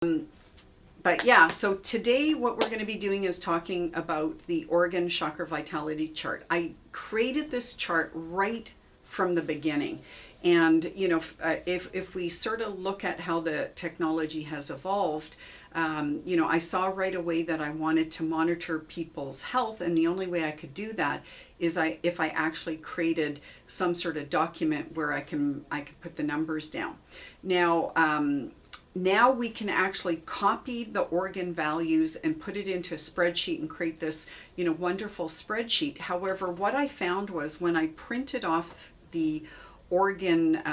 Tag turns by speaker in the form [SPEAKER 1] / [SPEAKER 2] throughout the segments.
[SPEAKER 1] But yeah, so today what we're going to be doing is talking about the organ chakra vitality chart. I created this chart right from the beginning. And, you know, if we sort of look at how the technology has evolved, you know, I saw right away that I wanted to monitor people's health. And the only way I could do that is if I actually created some sort of document where I could put the numbers down. Now we can actually copy the organ values and put it into a spreadsheet and create this, you know, wonderful spreadsheet. However, what I found was when I printed off the organ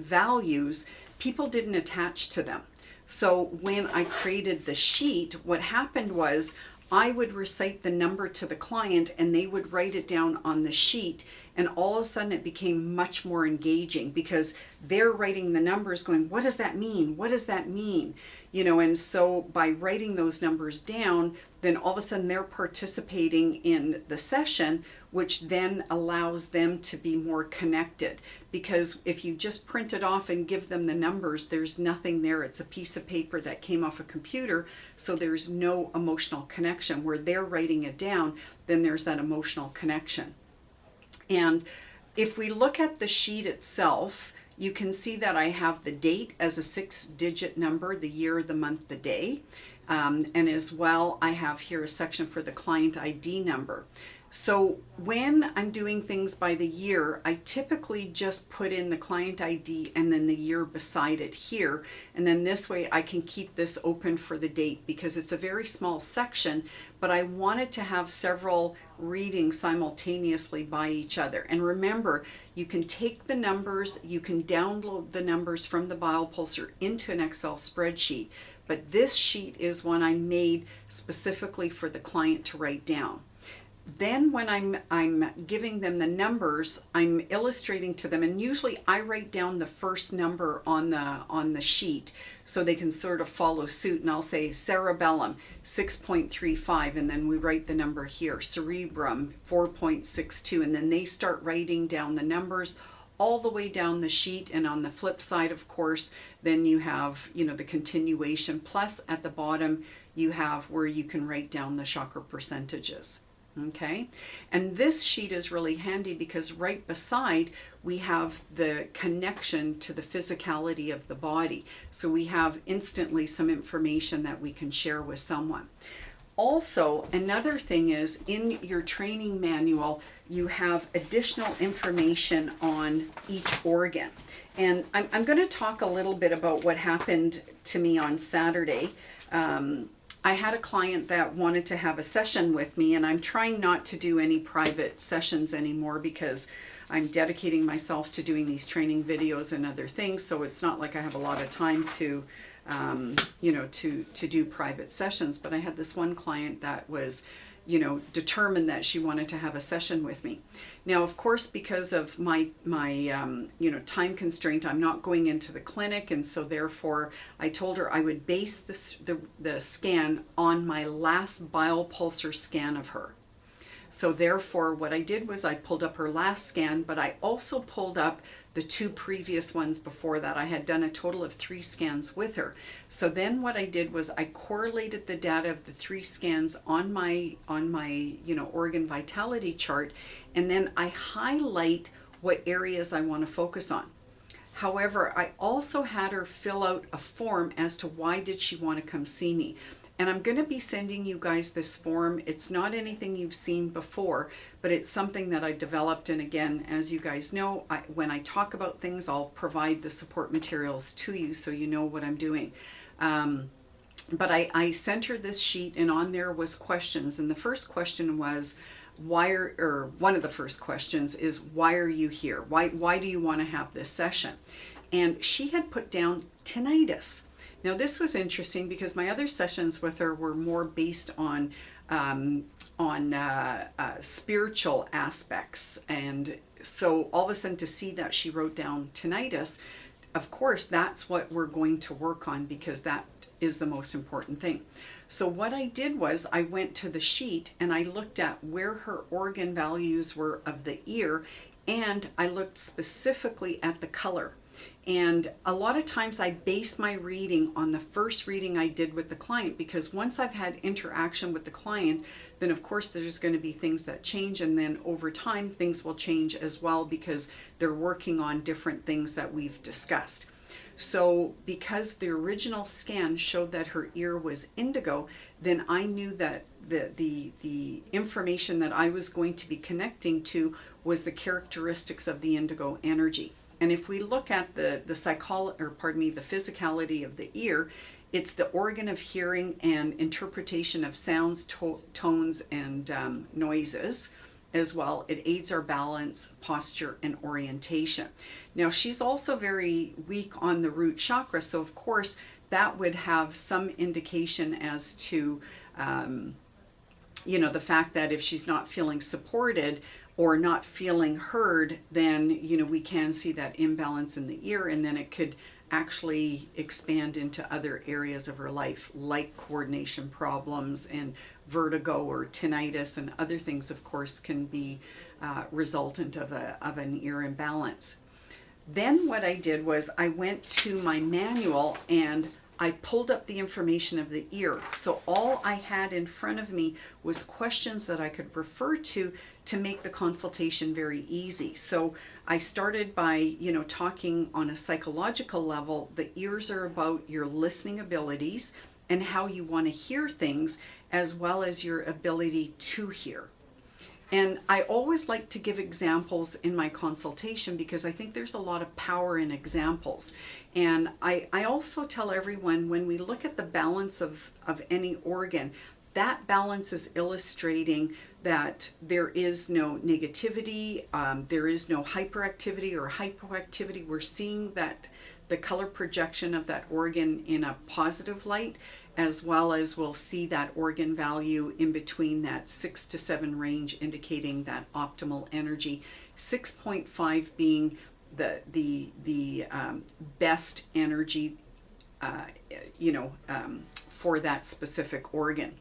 [SPEAKER 1] values, people didn't attach to them. So when I created the sheet, what happened was I would recite the number to the client and they would write it down on the sheet, and all of a sudden it became much more engaging because they're writing the numbers going, what does that mean? What does that mean? You know, and so by writing those numbers down, then all of a sudden they're participating in the session, which then allows them to be more connected. Because if you just print it off and give them the numbers, there's nothing there. It's a piece of paper that came off a computer, so there's no emotional connection. Where they're writing it down, then there's that emotional connection. And if we look at the sheet itself, you can see that I have the date as a 6-digit number, the year, the month, the day. And as well, I have here a section for the client ID number. So when I'm doing things by the year, I typically just put in the client ID and then the year beside it here. And then this way I can keep this open for the date because it's a very small section, but I wanted to have several readings simultaneously by each other. And remember, you can take the numbers, you can download the numbers from the Biopulsar into an Excel spreadsheet, but this sheet is one I made specifically for the client to write down. Then when I'm giving them the numbers, I'm illustrating to them, and usually I write down the first number on the sheet so they can sort of follow suit, and I'll say cerebellum 6.35, and then we write the number here, cerebrum 4.62, and then they start writing down the numbers all the way down the sheet. And on the flip side, of course, then you have, you know, the continuation, plus at the bottom you have where you can write down the chakra percentages. Okay, and this sheet is really handy because right beside we have the connection to the physicality of the body. So we have instantly some information that we can share with someone. Also, another thing is in your training manual, you have additional information on each organ. And I'm going to talk a little bit about what happened to me on Saturday. I had a client that wanted to have a session with me, and I'm trying not to do any private sessions anymore because I'm dedicating myself to doing these training videos and other things. So it's not like I have a lot of time to, you know, to do private sessions. But I had this one client that was, you know, determined that she wanted to have a session with me. Now, of course, because of my you know, time constraint, I'm not going into the clinic, and so therefore I told her I would base the scan on my last Biopulsar scan of her. So therefore what I did was I pulled up her last scan, but I also pulled up the 2 previous ones before that. I had done a total of 3 scans with her. So then what I did was I correlated the data of the 3 scans on my you know, organ vitality chart, and then I highlight what areas I want to focus on. However, I also had her fill out a form as to why did she want to come see me. And I'm going to be sending you guys this form. It's not anything you've seen before, but it's something that I developed. And again, as you guys know, when I talk about things, I'll provide the support materials to you so you know what I'm doing. But I sent her this sheet, and on there was questions. And the first question was, one of the first questions is, why are you here? Why do you want to have this session? And she had put down tinnitus. Now this was interesting because my other sessions with her were more based on spiritual aspects, and so all of a sudden to see that she wrote down tinnitus, of course that's what we're going to work on because that is the most important thing. So what I did was I went to the sheet and I looked at where her organ values were of the ear, and I looked specifically at the color. And a lot of times I base my reading on the first reading I did with the client, because once I've had interaction with the client, then of course there's going to be things that change, and then over time things will change as well, because they're working on different things that we've discussed. So because the original scan showed that her ear was indigo, then I knew that the information that I was going to be connecting to was the characteristics of the indigo energy. And if we look at the physicality of the ear, it's the organ of hearing and interpretation of sounds, tones, and noises. As well, it aids our balance, posture, and orientation. Now, she's also very weak on the root chakra, so of course that would have some indication as to the fact that if she's not feeling supported or not feeling heard, then we can see that imbalance in the ear, and then it could actually expand into other areas of her life, like coordination problems and vertigo or tinnitus, and other things of course can be resultant of an ear imbalance. Then what I did was I went to my manual and I pulled up the information of the ear. So all I had in front of me was questions that I could refer to make the consultation very easy. So I started by, talking on a psychological level. The ears are about your listening abilities and how you want to hear things, as well as your ability to hear. And I always like to give examples in my consultation, because I think there's a lot of power in examples. And I also tell everyone, when we look at the balance of any organ, that balance is illustrating that there is no negativity, there is no hyperactivity or hypoactivity. We're seeing that the color projection of that organ in a positive light, as well as we'll see that organ value in between that 6 to 7 range, indicating that optimal energy. 6.5 being the best energy, for that specific organ.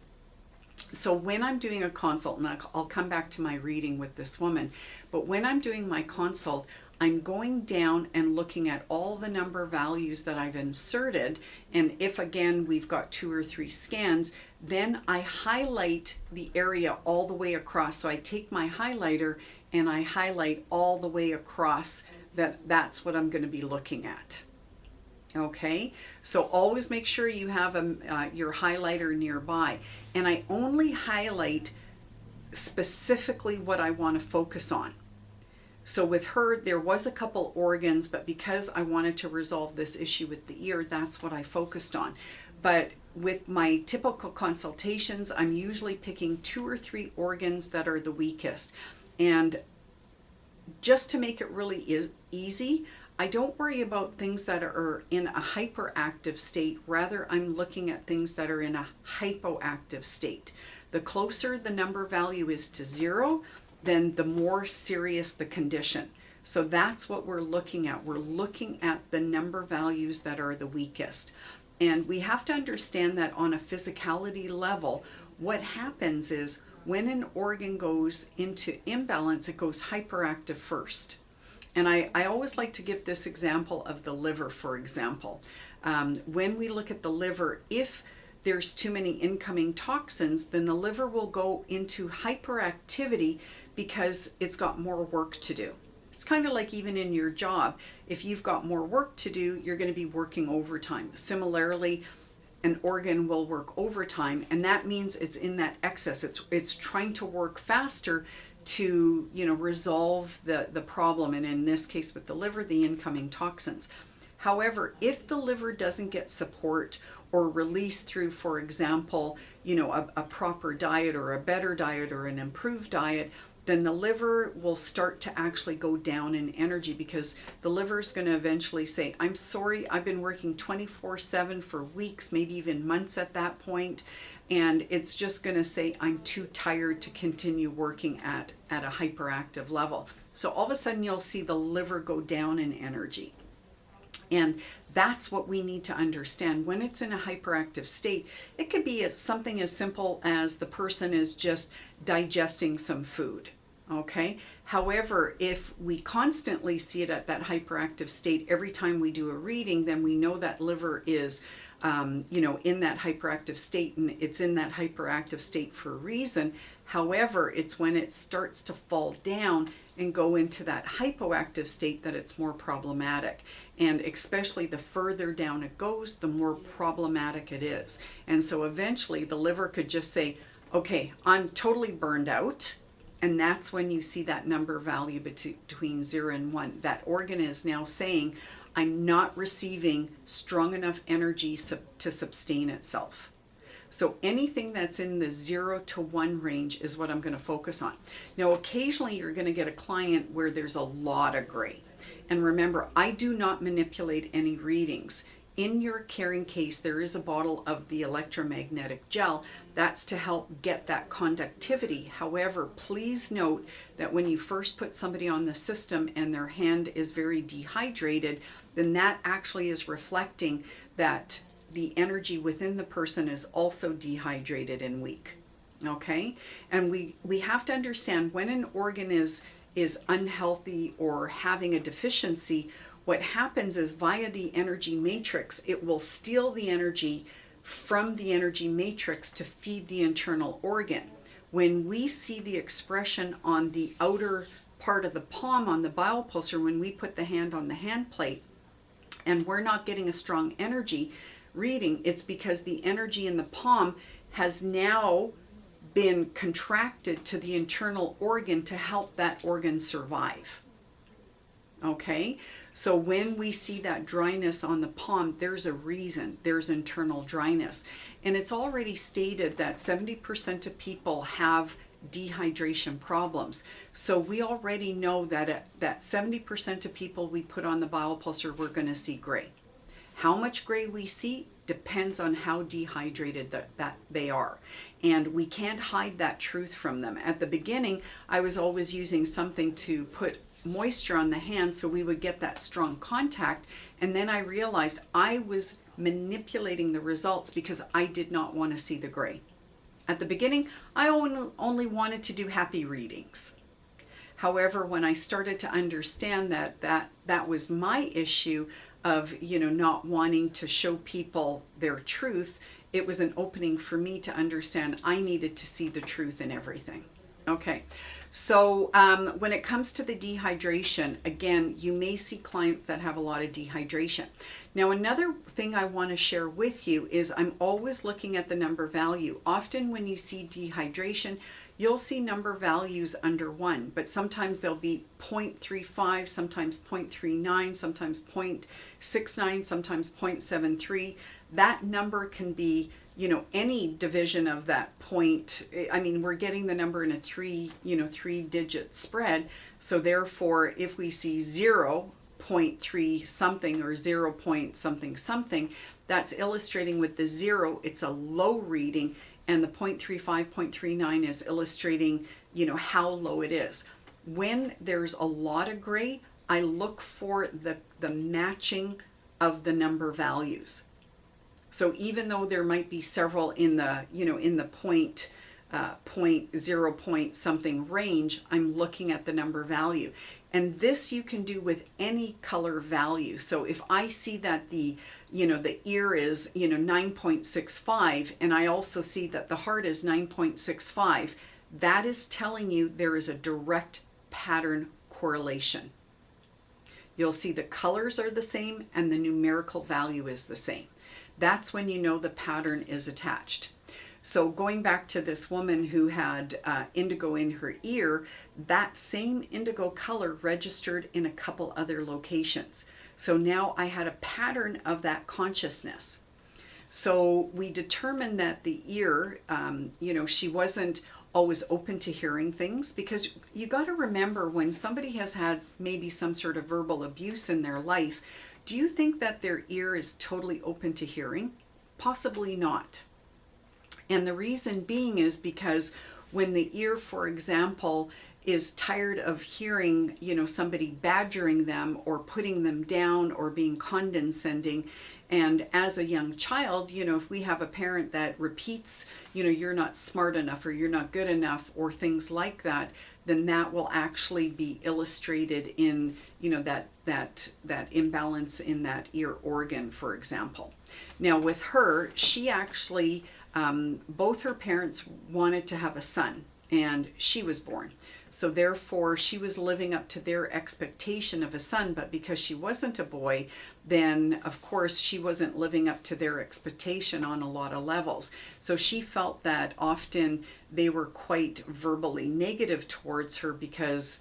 [SPEAKER 1] So when I'm doing a consult, and I'll come back to my reading with this woman, but when I'm doing my consult, I'm going down and looking at all the number values that I've inserted. And if again we've got 2 or 3 scans, then I highlight the area all the way across. So I take my highlighter and I highlight all the way across. That's what I'm going to be looking at. Okay, so always make sure you have your highlighter nearby. And I only highlight specifically what I want to focus on. So with her, there was a couple organs, but because I wanted to resolve this issue with the ear, that's what I focused on. But with my typical consultations, I'm usually picking 2 or 3 organs that are the weakest. And just to make it really easy, I don't worry about things that are in a hyperactive state. Rather, I'm looking at things that are in a hypoactive state. The closer the number value is to 0, then the more serious the condition. So that's what we're looking at. We're looking at the number values that are the weakest. And we have to understand that on a physicality level, what happens is when an organ goes into imbalance, it goes hyperactive first. And I always like to give this example of the liver, for example. When we look at the liver, if there's too many incoming toxins, then the liver will go into hyperactivity because it's got more work to do. It's kind of like even in your job. If you've got more work to do, you're going to be working overtime. Similarly, an organ will work overtime, and that means it's in that excess. It's trying to work faster to resolve the problem, and in this case with the liver, the incoming toxins. However, if the liver doesn't get support or release through, for example, a proper diet or a better diet or an improved diet, then the liver will start to actually go down in energy, because the liver is going to eventually say, I'm sorry, I've been working 24/7 for weeks, maybe even months at that point, and it's just going to say, I'm too tired to continue working at a hyperactive level. So all of a sudden you'll see the liver go down in energy. And that's what we need to understand. When it's in a hyperactive state, it could be something as simple as the person is just digesting some food. Okay. However, if we constantly see it at that hyperactive state every time we do a reading, then we know that liver is, in that hyperactive state, and it's in that hyperactive state for a reason. However, it's when it starts to fall down and go into that hypoactive state that it's more problematic. And especially the further down it goes, the more problematic it is. And so eventually the liver could just say, okay, I'm totally burned out. And that's when you see that number value between 0 and 1. That organ is now saying, I'm not receiving strong enough energy to sustain itself. So anything that's in the 0 to 1 range is what I'm going to focus on. Now, occasionally you're going to get a client where there's a lot of gray. And remember, I do not manipulate any readings. In your carrying case, there is a bottle of the electromagnetic gel. That's to help get that conductivity. However, please note that when you first put somebody on the system and their hand is very dehydrated, then that actually is reflecting that the energy within the person is also dehydrated and weak. Okay? And we have to understand when an organ is unhealthy or having a deficiency, what happens is via the energy matrix, it will steal the energy from the energy matrix to feed the internal organ. When we see the expression on the outer part of the palm on the biopulsar, when we put the hand on the hand plate and we're not getting a strong energy reading, it's because the energy in the palm has now been contracted to the internal organ to help that organ survive. Okay, so when we see that dryness on the palm, there's a reason. There's internal dryness. And it's already stated that 70% of people have dehydration problems. So we already know that 70% of people we put on the biopulsar, we're going to see gray. How much gray we see depends on how dehydrated that they are. And we can't hide that truth from them. At the beginning, I was always using something to put moisture on the hand so we would get that strong contact, and then I realized I was manipulating the results because I did not want to see the gray. At the beginning, I only wanted to do happy readings. However, when I started to understand that was my issue of not wanting to show people their truth, it was an opening for me to understand I needed to see the truth in everything. Okay, so when it comes to the dehydration, again, you may see clients that have a lot of dehydration. Now, another thing I want to share with you is I'm always looking at the number value. Often when you see dehydration, you'll see number values under 1, but sometimes they'll be 0.35, sometimes 0.39, sometimes 0.69, sometimes 0.73. That number can be any division of that point. I mean, we're getting the number in a 3-digit spread. So therefore, if we see 0.3 something or 0 point something something, that's illustrating with the 0, it's a low reading, and the 0.35, 0.39 is illustrating, how low it is. When there's a lot of gray, I look for the matching of the number values. So even though there might be several in the, in the point 0 point something range, I'm looking at the number value. And this you can do with any color value. So if I see that the ear is, 9.65, and I also see that the heart is 9.65, that is telling you there is a direct pattern correlation. You'll see the colors are the same and the numerical value is the same. That's when you know the pattern is attached. So going back to this woman who had indigo in her ear, that same indigo color registered in a couple other locations. So now I had a pattern of that consciousness. So we determined that the ear, she wasn't always open to hearing things, because you got to remember, when somebody has had maybe some sort of verbal abuse in their life, do you think that their ear is totally open to hearing? Possibly not. And the reason being is because when the ear, for example, is tired of hearing, somebody badgering them or putting them down or being condescending. And as a young child, if we have a parent that repeats, you're not smart enough or you're not good enough or things like that, then that will actually be illustrated in, that imbalance in that ear organ, for example. Now with her, she actually, both her parents wanted to have a son, and she was born. So therefore, she was living up to their expectation of a son, but because she wasn't a boy, then of course she wasn't living up to their expectation on a lot of levels. So she felt that often they were quite verbally negative towards her because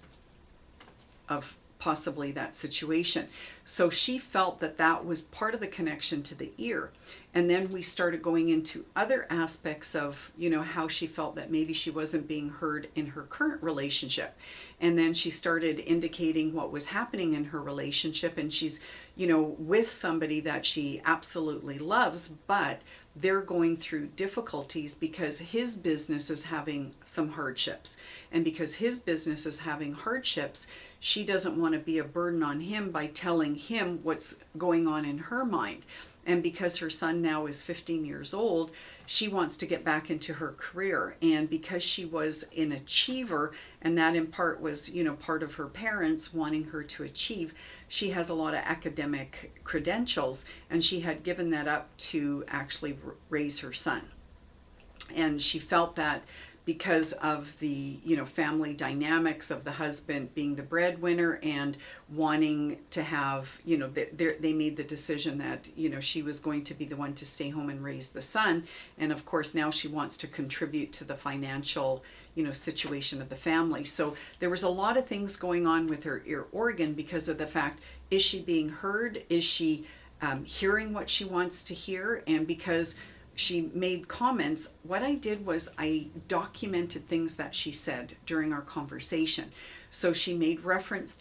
[SPEAKER 1] of possibly that situation. So she felt that that was part of the connection to the ear. And then we started going into other aspects of, how she felt that maybe she wasn't being heard in her current relationship. And then she started indicating what was happening in her relationship. And she's, with somebody that she absolutely loves, but they're going through difficulties because his business is having some hardships. And because his business is having hardships, she doesn't want to be a burden on him by telling him what's going on in her mind. And because her son now is 15 years old, she wants to get back into her career. And because she was an achiever, and that in part was, part of her parents wanting her to achieve, she has a lot of academic credentials, and she had given that up to actually raise her son. And she felt that because of the family dynamics of the husband being the breadwinner and wanting to have, they made the decision that she was going to be the one to stay home and raise the son. And of course now she wants to contribute to the financial situation of the family. So there was a lot of things going on with her ear organ because of the fact, is she being heard? Is she hearing what she wants to hear? And because she made comments, what I did was I documented things that she said during our conversation. So she made reference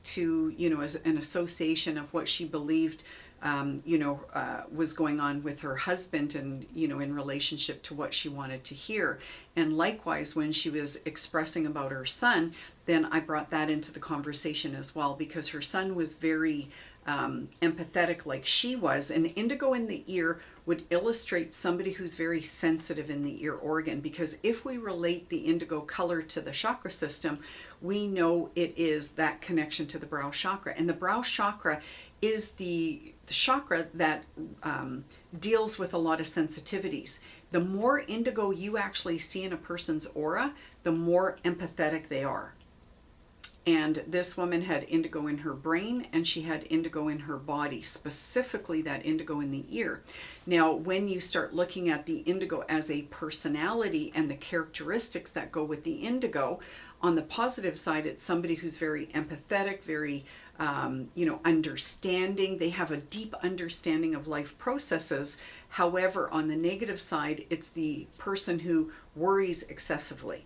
[SPEAKER 1] to as an association of what she believed was going on with her husband and, in relationship to what she wanted to hear. And likewise, when she was expressing about her son, then I brought that into the conversation as well, because her son was very empathetic like she was. And indigo in the ear would illustrate somebody who's very sensitive in the ear organ, because if we relate the indigo color to the chakra system, we know it is that connection to the brow chakra. And the brow chakra is the chakra that deals with a lot of sensitivities. The more indigo you actually see in a person's aura, the more empathetic they are. And this woman had indigo in her brain, and she had indigo in her body, specifically that indigo in the ear. Now, when you start looking at the indigo as a personality and the characteristics that go with the indigo, on the positive side, it's somebody who's very empathetic, very understanding. They have a deep understanding of life processes. However, on the negative side, it's the person who worries excessively.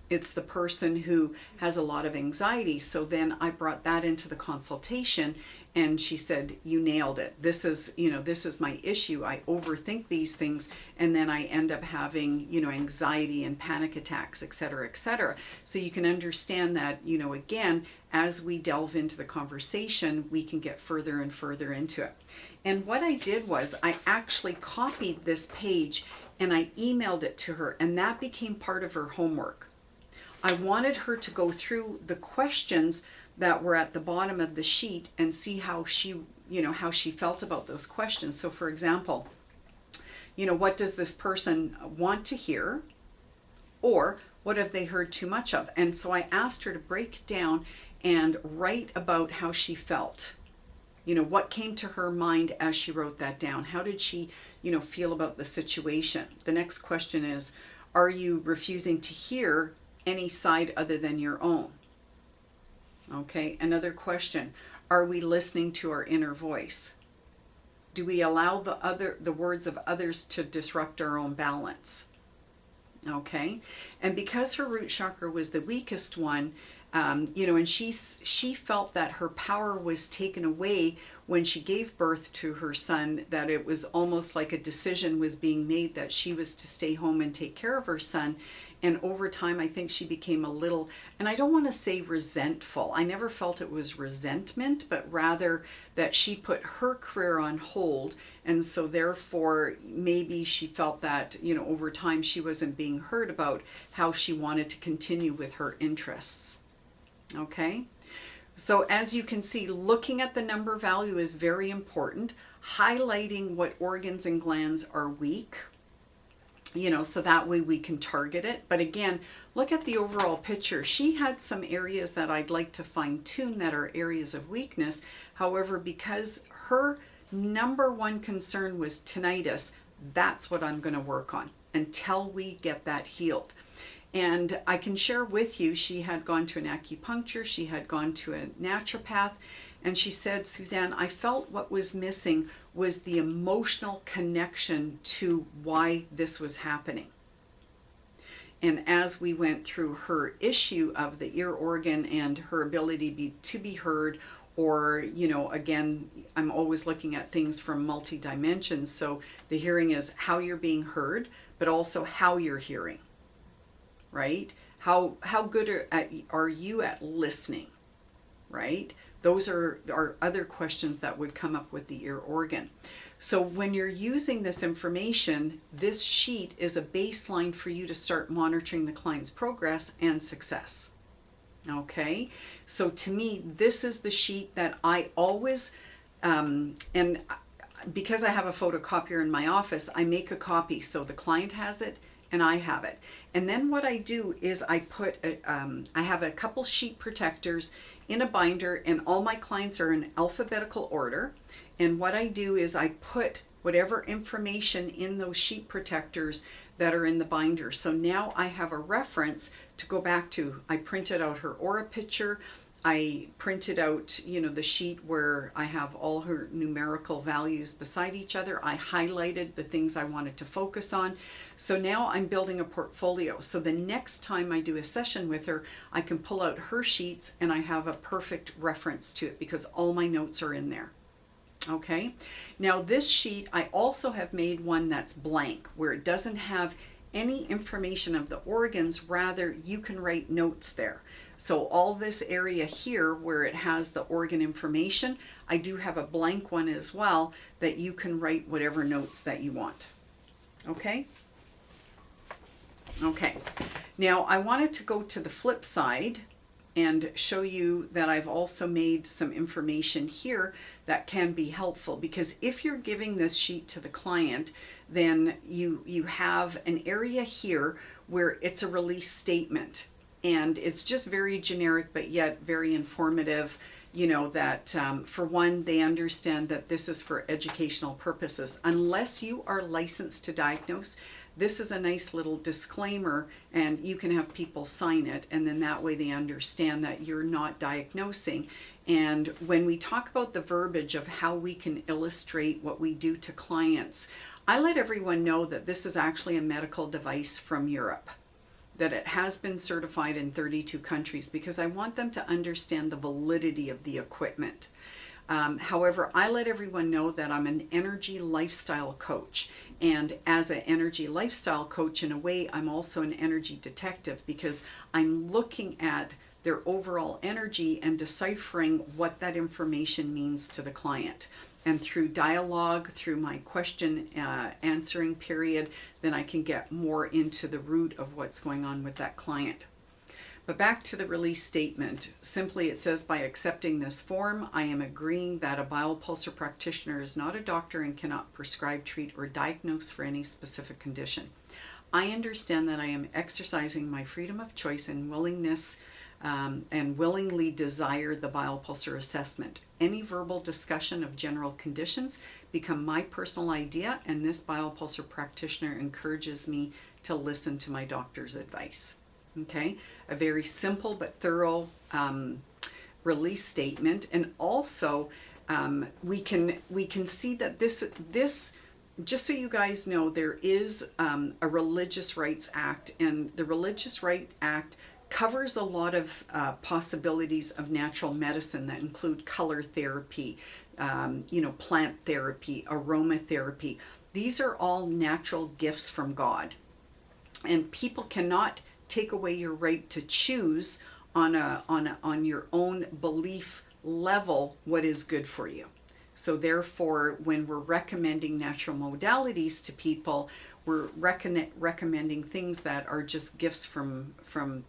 [SPEAKER 1] It's the person who has a lot of anxiety. So then I brought that into the consultation, and she said, you nailed it. This is my issue. I overthink these things, and then I end up having, anxiety and panic attacks, et cetera, et cetera. So you can understand that, again, as we delve into the conversation, we can get further and further into it. And what I did was I actually copied this page and I emailed it to her, and that became part of her homework. I wanted her to go through the questions that were at the bottom of the sheet and see how she felt about those questions. So for example, what does this person want to hear? Or what have they heard too much of? And so I asked her to break down and write about how she felt. What came to her mind as she wrote that down? How did she, feel about the situation? The next question is, are you refusing to hear any side other than your own? Okay, another question. Are we listening to our inner voice? Do we allow the words of others to disrupt our own balance? Okay, and because her root chakra was the weakest one, and she felt that her power was taken away when she gave birth to her son, that it was almost like a decision was being made that she was to stay home and take care of her son. And over time, I think she became a little, and I don't want to say resentful. I never felt it was resentment, but rather that she put her career on hold. And so therefore, maybe she felt that, over time she wasn't being heard about how she wanted to continue with her interests. Okay? So as you can see, looking at the number value is very important. Highlighting what organs and glands are weak, so that way we can target it. But again, look at the overall picture. She had some areas that I'd like to fine tune that are areas of weakness. However, because her number one concern was tinnitus, that's what I'm going to work on until we get that healed. And I can share with you, she had gone to an acupuncture, she had gone to a naturopath, and she said, Susanne, I felt what was missing was the emotional connection to why this was happening. And as we went through her issue of the ear organ and her ability to be heard, or, again, I'm always looking at things from multi-dimensions. So the hearing is how you're being heard, but also how you're hearing, right? How good are you at listening, right? Those are other questions that would come up with the ear organ. So when you're using this information, this sheet is a baseline for you to start monitoring the client's progress and success. Okay, so to me, this is the sheet that I always, and because I have a photocopier in my office, I make a copy so the client has it and I have it. And then what I do is I put, I have a couple sheet protectors in a binder, and all my clients are in alphabetical order. And what I do is I put whatever information in those sheet protectors that are in the binder. So now I have a reference to go back to. I printed out her aura picture. I printed out, the sheet where I have all her numerical values beside each other. I highlighted the things I wanted to focus on. So now I'm building a portfolio. So the next time I do a session with her, I can pull out her sheets and I have a perfect reference to it because all my notes are in there. Okay. Now this sheet, I also have made one that's blank where it doesn't have any information of the organs, rather you can write notes there. So all this area here where it has the organ information, I do have a blank one as well that you can write whatever notes that you want. Okay? Okay. Now I wanted to go to the flip side and show you that I've also made some information here that can be helpful, because if you're giving this sheet to the client, then you have an area here where it's a release statement, and it's just very generic but yet very informative, that for one, they understand that this is for educational purposes. Unless you are licensed to diagnose, this is a nice little disclaimer, and you can have people sign it, and then that way they understand that you're not diagnosing. And when we talk about the verbiage of how we can illustrate what we do to clients, I let everyone know that this is actually a medical device from Europe, that it has been certified in 32 countries, because I want them to understand the validity of the equipment. However, I let everyone know that I'm an energy lifestyle coach. And as an energy lifestyle coach, in a way, I'm also an energy detective, because I'm looking at their overall energy and deciphering what that information means to the client. And through dialogue, through my question answering period, then I can get more into the root of what's going on with that client. But back to the release statement. Simply it says, by accepting this form, I am agreeing that a biopulsar practitioner is not a doctor and cannot prescribe, treat, or diagnose for any specific condition. I understand that I am exercising my freedom of choice and willingness and willingly desire the biopulsar assessment. Any verbal discussion of general conditions become my personal idea, and this biopulsar practitioner encourages me to listen to my doctor's advice. Okay, a very simple but thorough release statement. And also we can see that this just so you guys know, there is a Religious Rights Act, and the Religious Rights Act covers a lot of possibilities of natural medicine that include color therapy, plant therapy, aromatherapy. These are all natural gifts from God, and people cannot take away your right to choose on your own belief level what is good for you. So therefore, when we're recommending natural modalities to people, we're recommending things that are just gifts from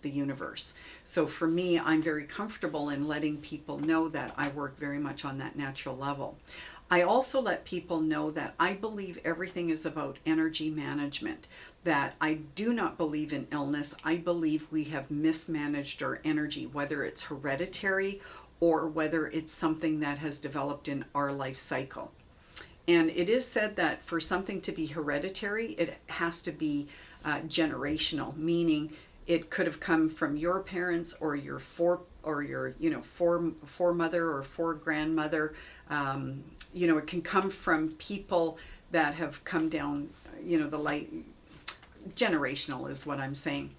[SPEAKER 1] the universe. So for me, I'm very comfortable in letting people know that I work very much on that natural level. I also let people know that I believe everything is about energy management, that I do not believe in illness. I believe we have mismanaged our energy, whether it's hereditary or whether it's something that has developed in our life cycle. And it is said that for something to be hereditary, it has to be generational, meaning it could have come from your parents or your foremother or foregrandmother. It can come from people that have come down, the light. Generational is what I'm saying.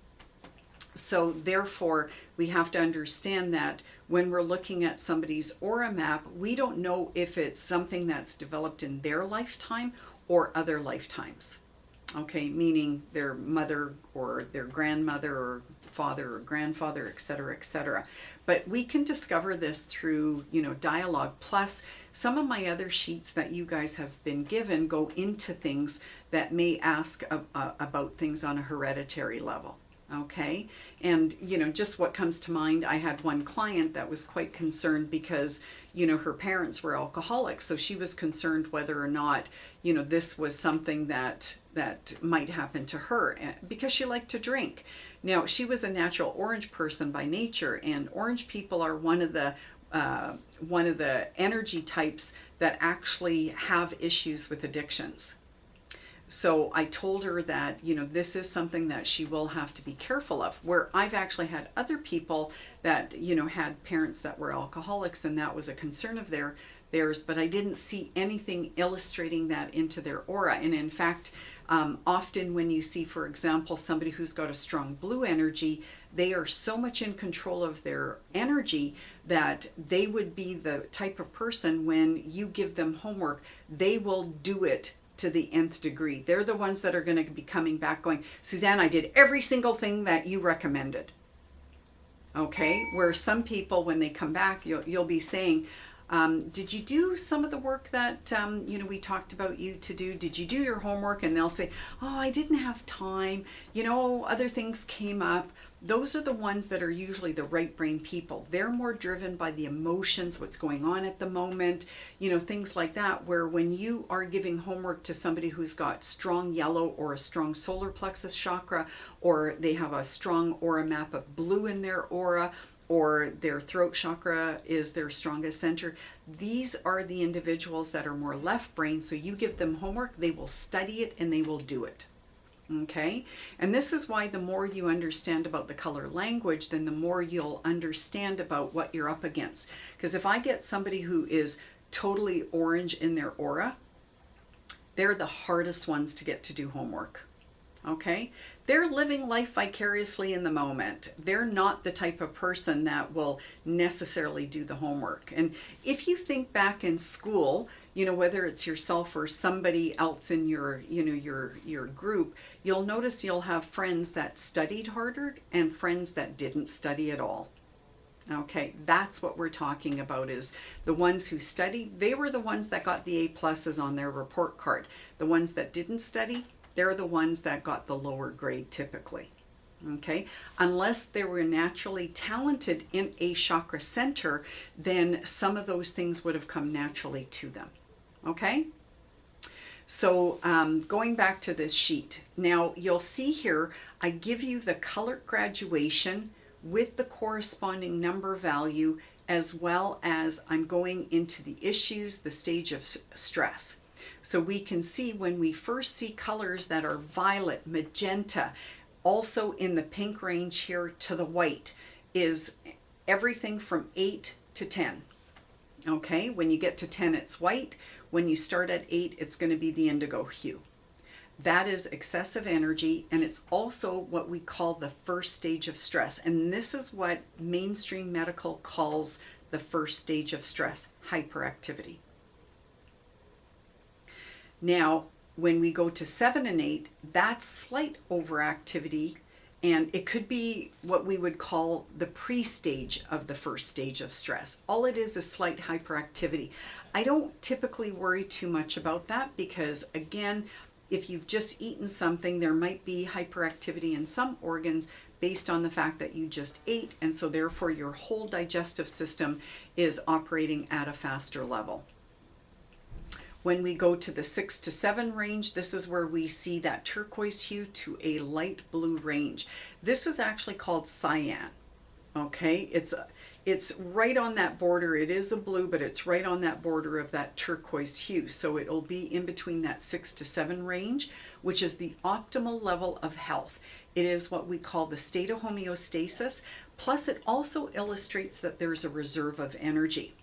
[SPEAKER 1] So therefore, we have to understand that when we're looking at somebody's aura map, we don't know if it's something that's developed in their lifetime or other lifetimes. Okay, meaning their mother or their grandmother or father or grandfather, etc., etc. But we can discover this through, dialogue. Plus, some of my other sheets that you guys have been given go into things that may ask about things on a hereditary level. Okay, and just what comes to mind, I had one client that was quite concerned because her parents were alcoholics, so she was concerned whether or not this was something that might happen to her because she liked to drink. Now, she was a natural orange person by nature, and orange people are one of the energy types that actually have issues with addictions. So I told her that, this is something that she will have to be careful of, where I've actually had other people that, had parents that were alcoholics, and that was a concern of theirs, but I didn't see anything illustrating that into their aura. And in fact, often when you see, for example, somebody who's got a strong blue energy, they are so much in control of their energy that they would be the type of person, when you give them homework, they will do it to the nth degree. They're the ones that are going to be coming back going, Susanne, I did every single thing that you recommended. Okay, where some people, when they come back, you'll be saying, did you do some of the work that we talked about you to do? Did you do your homework? And they'll say, oh, I didn't have time, other things came up. Those are the ones that are usually the right brain people. They're more driven by the emotions, what's going on at the moment, things like that, where when you are giving homework to somebody who's got strong yellow or a strong solar plexus chakra, or they have a strong aura map of blue in their aura, or their throat chakra is their strongest center, these are the individuals that are more left brain. So you give them homework, they will study it and they will do it. Okay, and this is why the more you understand about the color language, then the more you'll understand about what you're up against. Because if I get somebody who is totally orange in their aura, they're the hardest ones to get to do homework. Okay, they're living life vicariously in the moment. They're not the type of person that will necessarily do the homework. And if you think back in school, whether it's yourself or somebody else in your group, you'll notice you'll have friends that studied harder and friends that didn't study at all. Okay, that's what we're talking about, is the ones who studied, they were the ones that got the A+ on their report card. The ones that didn't study, they're the ones that got the lower grade typically. Okay, unless they were naturally talented in a chakra center, then some of those things would have come naturally to them. Okay, so going back to this sheet, now you'll see here I give you the color graduation with the corresponding number value, as well as I'm going into the issues, the stage of stress. So we can see when we first see colors that are violet, magenta, also in the pink range here to the white, is everything from 8 to 10. Okay, when you get to 10, it's white. When you start at 8, it's going to be the indigo hue. That is excessive energy, and it's also what we call the first stage of stress. And this is what mainstream medical calls the first stage of stress, hyperactivity. Now, when we go to 7 and 8, that's slight overactivity, And it could be what we would call the pre-stage of the first stage of stress. All it is slight hyperactivity. I don't typically worry too much about that because, again, if you've just eaten something, there might be hyperactivity in some organs based on the fact that you just ate, and so therefore your whole digestive system is operating at a faster level. When we go to the 6 to 7 range, this is where we see that turquoise hue to a light blue range. This is actually called cyan. Okay, it's right on that border. It is a blue, but it's right on that border of that turquoise hue. So it'll be in between that 6 to 7 range, which is the optimal level of health. It is what we call the state of homeostasis. Plus, it also illustrates that there's a reserve of energy.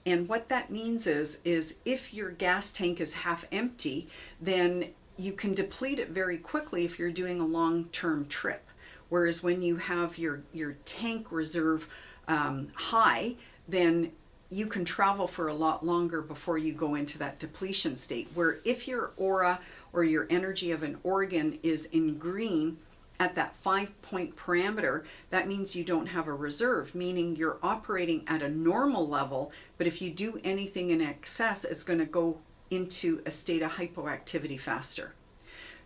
[SPEAKER 1] And what that means is if your gas tank is half empty, then you can deplete it very quickly if you're doing a long-term trip. Whereas when you have your tank reserve high, then you can travel for a lot longer before you go into that depletion state. Where if your aura or your energy of an organ is in green, at that 5-point parameter, that means you don't have a reserve, meaning you're operating at a normal level, but if you do anything in excess, it's going to go into a state of hypoactivity faster.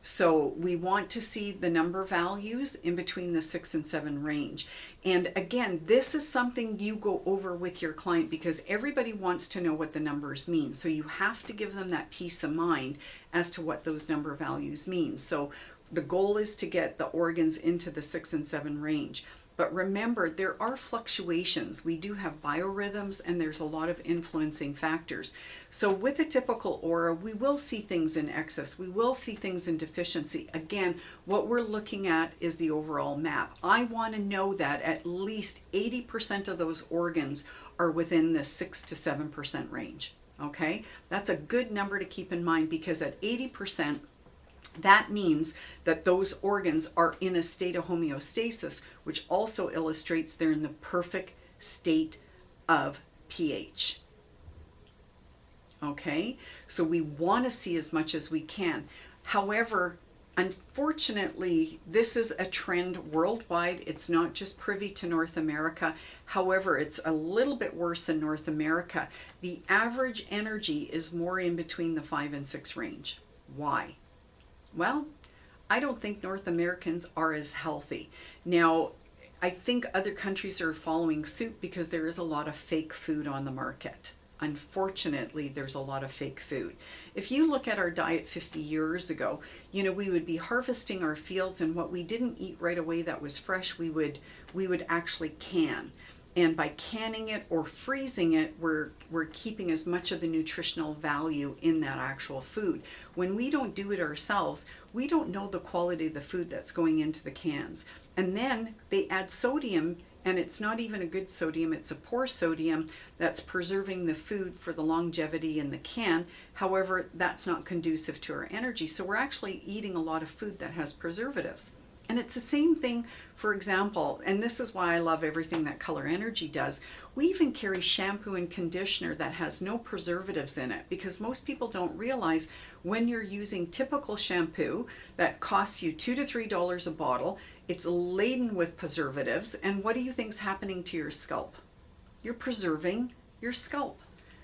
[SPEAKER 1] So we want to see the number values in between the 6 and 7 range. And again, this is something you go over with your client because everybody wants to know what the numbers mean. So you have to give them that peace of mind as to what those number values mean. So the goal is to get the organs into the 6 and 7 range. But remember, there are fluctuations. We do have biorhythms and there's a lot of influencing factors. So with a typical aura, we will see things in excess. We will see things in deficiency. Again, what we're looking at is the overall map. I want to know that at least 80% of those organs are within the 6 to 7% range. Okay? That's a good number to keep in mind because at 80%, that means that those organs are in a state of homeostasis, which also illustrates they're in the perfect state of pH. Okay, so we want to see as much as we can. However, unfortunately, this is a trend worldwide. It's not just privy to North America. However, it's a little bit worse in North America. The average energy is more in between the 5 and 6 range. Why? Well, I don't think North Americans are as healthy. Now, I think other countries are following suit because there is a lot of fake food on the market. Unfortunately, there's a lot of fake food. If you look at our diet 50 years ago, we would be harvesting our fields, and what we didn't eat right away that was fresh, we would actually can. And by canning it or freezing it, we're keeping as much of the nutritional value in that actual food. When we don't do it ourselves, we don't know the quality of the food that's going into the cans. And then they add sodium, and it's not even a good sodium, it's a poor sodium that's preserving the food for the longevity in the can. However, that's not conducive to our energy. So we're actually eating a lot of food that has preservatives. And it's the same thing, for example, and this is why I love everything that Color Energy does. We even carry shampoo and conditioner that has no preservatives in it because most people don't realize when you're using typical shampoo that costs you $2 to $3 a bottle, it's laden with preservatives. And what do you think's happening to your scalp? You're preserving your scalp.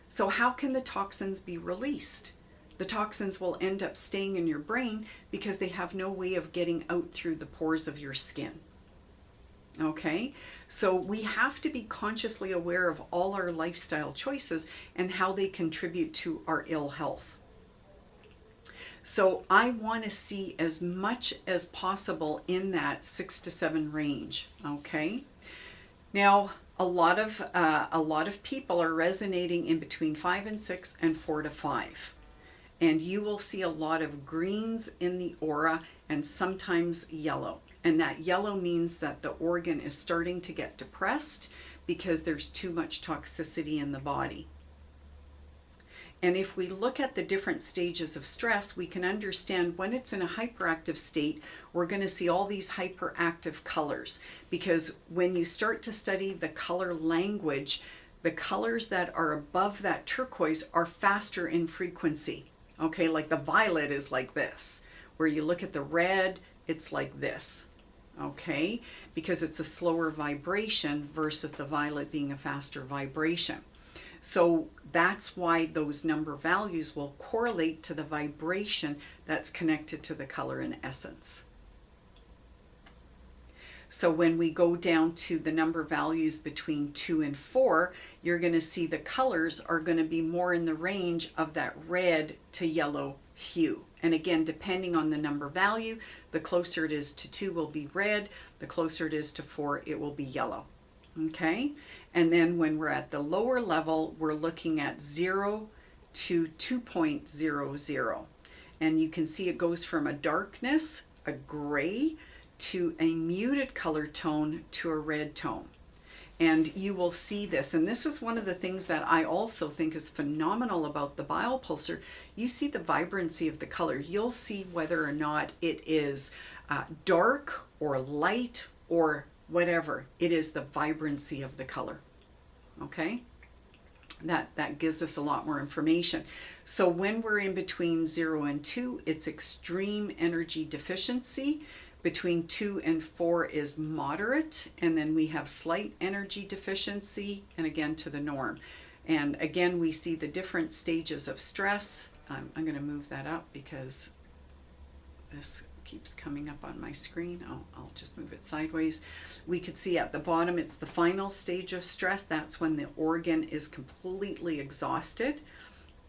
[SPEAKER 1] So how can the toxins be released? The toxins will end up staying in your brain because they have no way of getting out through the pores of your skin. Okay, so we have to be consciously aware of all our lifestyle choices and how they contribute to our ill health. So I want to see as much as possible in that 6 to 7 range. Okay, now a lot of people are resonating in between 5 and 6 and 4 to 5. And you will see a lot of greens in the aura and sometimes yellow. And that yellow means that the organ is starting to get depressed because there's too much toxicity in the body. And if we look at the different stages of stress, we can understand when it's in a hyperactive state, we're going to see all these hyperactive colors. Because when you start to study the color language, the colors that are above that turquoise are faster in frequency. Okay, like the violet is like this. Where you look at the red, it's like this. okay? Because it's a slower vibration versus the violet being a faster vibration. So that's why those number values will correlate to the vibration that's connected to the color in essence. So when we go down to the number values between 2 and 4, you're going to see the colors are going to be more in the range of that red to yellow hue. And again, depending on the number value, the closer it is to 2 will be red, the closer it is to 4, it will be yellow. Okay? And then when we're at the lower level, we're looking at 0 to 2.00. And you can see it goes from a darkness, a gray, to a muted color tone to a red tone. And you will see this, and this is one of the things that I also think is phenomenal about the Biopulsar. You see the vibrancy of the color. You'll see whether or not it is dark or light or whatever. It is the vibrancy of the color. Okay? That gives us a lot more information. So when we're in between 0 and 2, it's extreme energy deficiency. Between 2 and 4 is moderate, and then we have slight energy deficiency, and again to the norm. And again, we see the different stages of stress. I'm going to move that up because this keeps coming up on my screen. I'll just move it sideways. We could see at the bottom, it's the final stage of stress. That's when the organ is completely exhausted.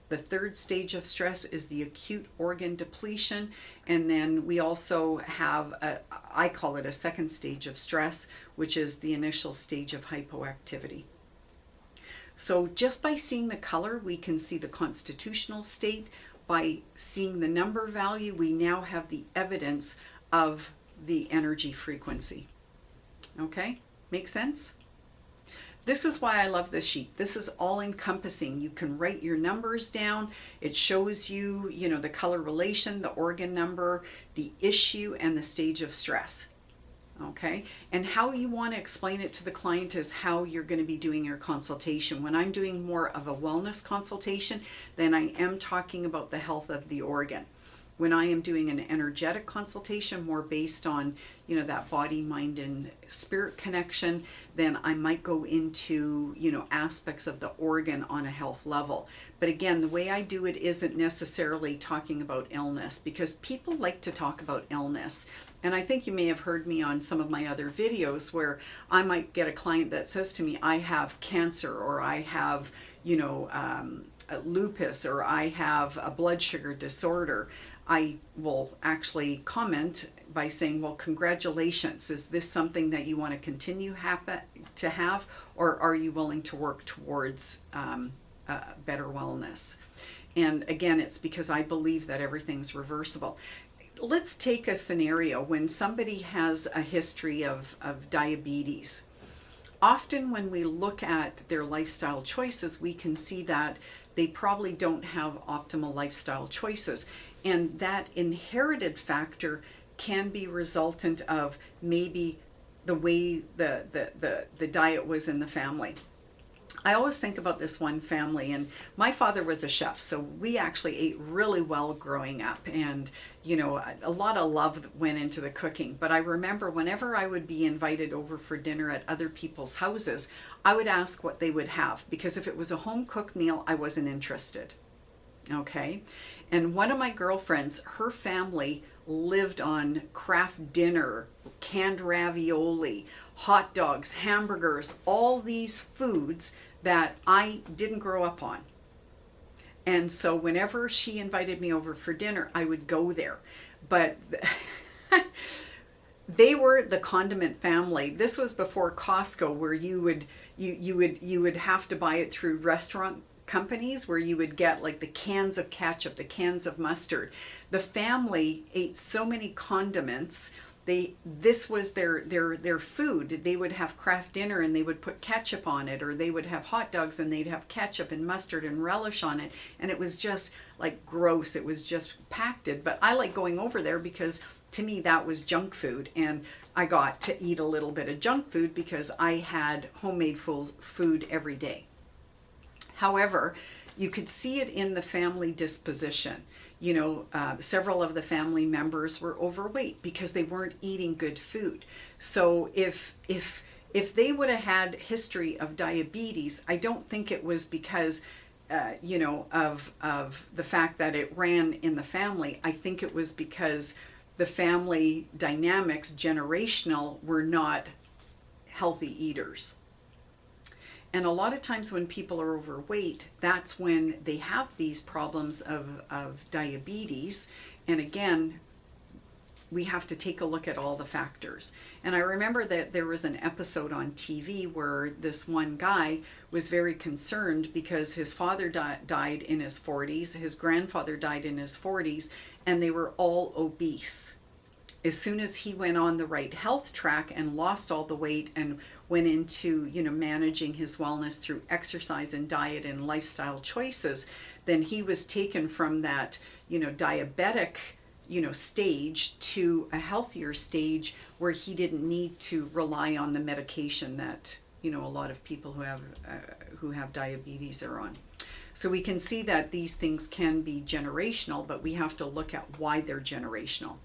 [SPEAKER 1] The third stage of stress is the acute organ depletion. And then we also have, I call it a second stage of stress, which is the initial stage of hypoactivity. So just by seeing the color, we can see the constitutional state. By seeing the number value, we now have the evidence of the energy frequency. Okay, make sense? This is why I love this sheet. This is all encompassing. You can write your numbers down. It shows you, the color relation, the organ number, the issue, and the stage of stress. Okay, and how you want to explain it to the client is how you're going to be doing your consultation. When I'm doing more of a wellness consultation, then I am talking about the health of the organ. When I am doing an energetic consultation, more based on, that body, mind, and spirit connection, then I might go into, aspects of the organ on a health level. But again, the way I do it isn't necessarily talking about illness, because people like to talk about illness. And I think you may have heard me on some of my other videos where I might get a client that says to me, I have cancer, or I have, lupus, or I have a blood sugar disorder. I will actually comment by saying, well, congratulations. Is this something that you want to continue to have, or are you willing to work towards better wellness? And again, it's because I believe that everything's reversible. Let's take a scenario when somebody has a history of diabetes. Often when we look at their lifestyle choices, we can see that they probably don't have optimal lifestyle choices. And that inherited factor can be resultant of maybe the way the diet was in the family. I always think about this one family, and my father was a chef, so we actually ate really well growing up, and a lot of love went into the cooking. But I remember whenever I would be invited over for dinner at other people's houses, I would ask what they would have, because if it was a home cooked meal, I wasn't interested. Okay, and one of my girlfriends, her family lived on craft dinner, canned ravioli, hot dogs, hamburgers, all these foods that I didn't grow up on. And so whenever she invited me over for dinner, I would go there. But they were the condiment family. This was before Costco, where you would have to buy it through restaurant companies, where you would get like the cans of ketchup, the cans of mustard. The family ate so many condiments. This was their food. They would have craft dinner and they would put ketchup on it, or they would have hot dogs and they'd have ketchup and mustard and relish on it. And it was just like gross. It was just packed. But I like going over there because to me that was junk food, and I got to eat a little bit of junk food because I had homemade food every day. However, you could see it in the family disposition. several of the family members were overweight because they weren't eating good food. So if they would have had history of diabetes, I don't think it was because of the fact that it ran in the family. I think it was because the family dynamics, generational, were not healthy eaters. And a lot of times when people are overweight, that's when they have these problems of diabetes. And again, we have to take a look at all the factors. And I remember that there was an episode on TV where this one guy was very concerned because his father died in his 40s, his grandfather died in his 40s, and they were all obese. As soon as he went on the right health track and lost all the weight and went into, managing his wellness through exercise and diet and lifestyle choices, then he was taken from that, diabetic, stage to a healthier stage where he didn't need to rely on the medication that, a lot of people who have diabetes are on. So we can see that these things can be generational, but we have to look at why they're generational.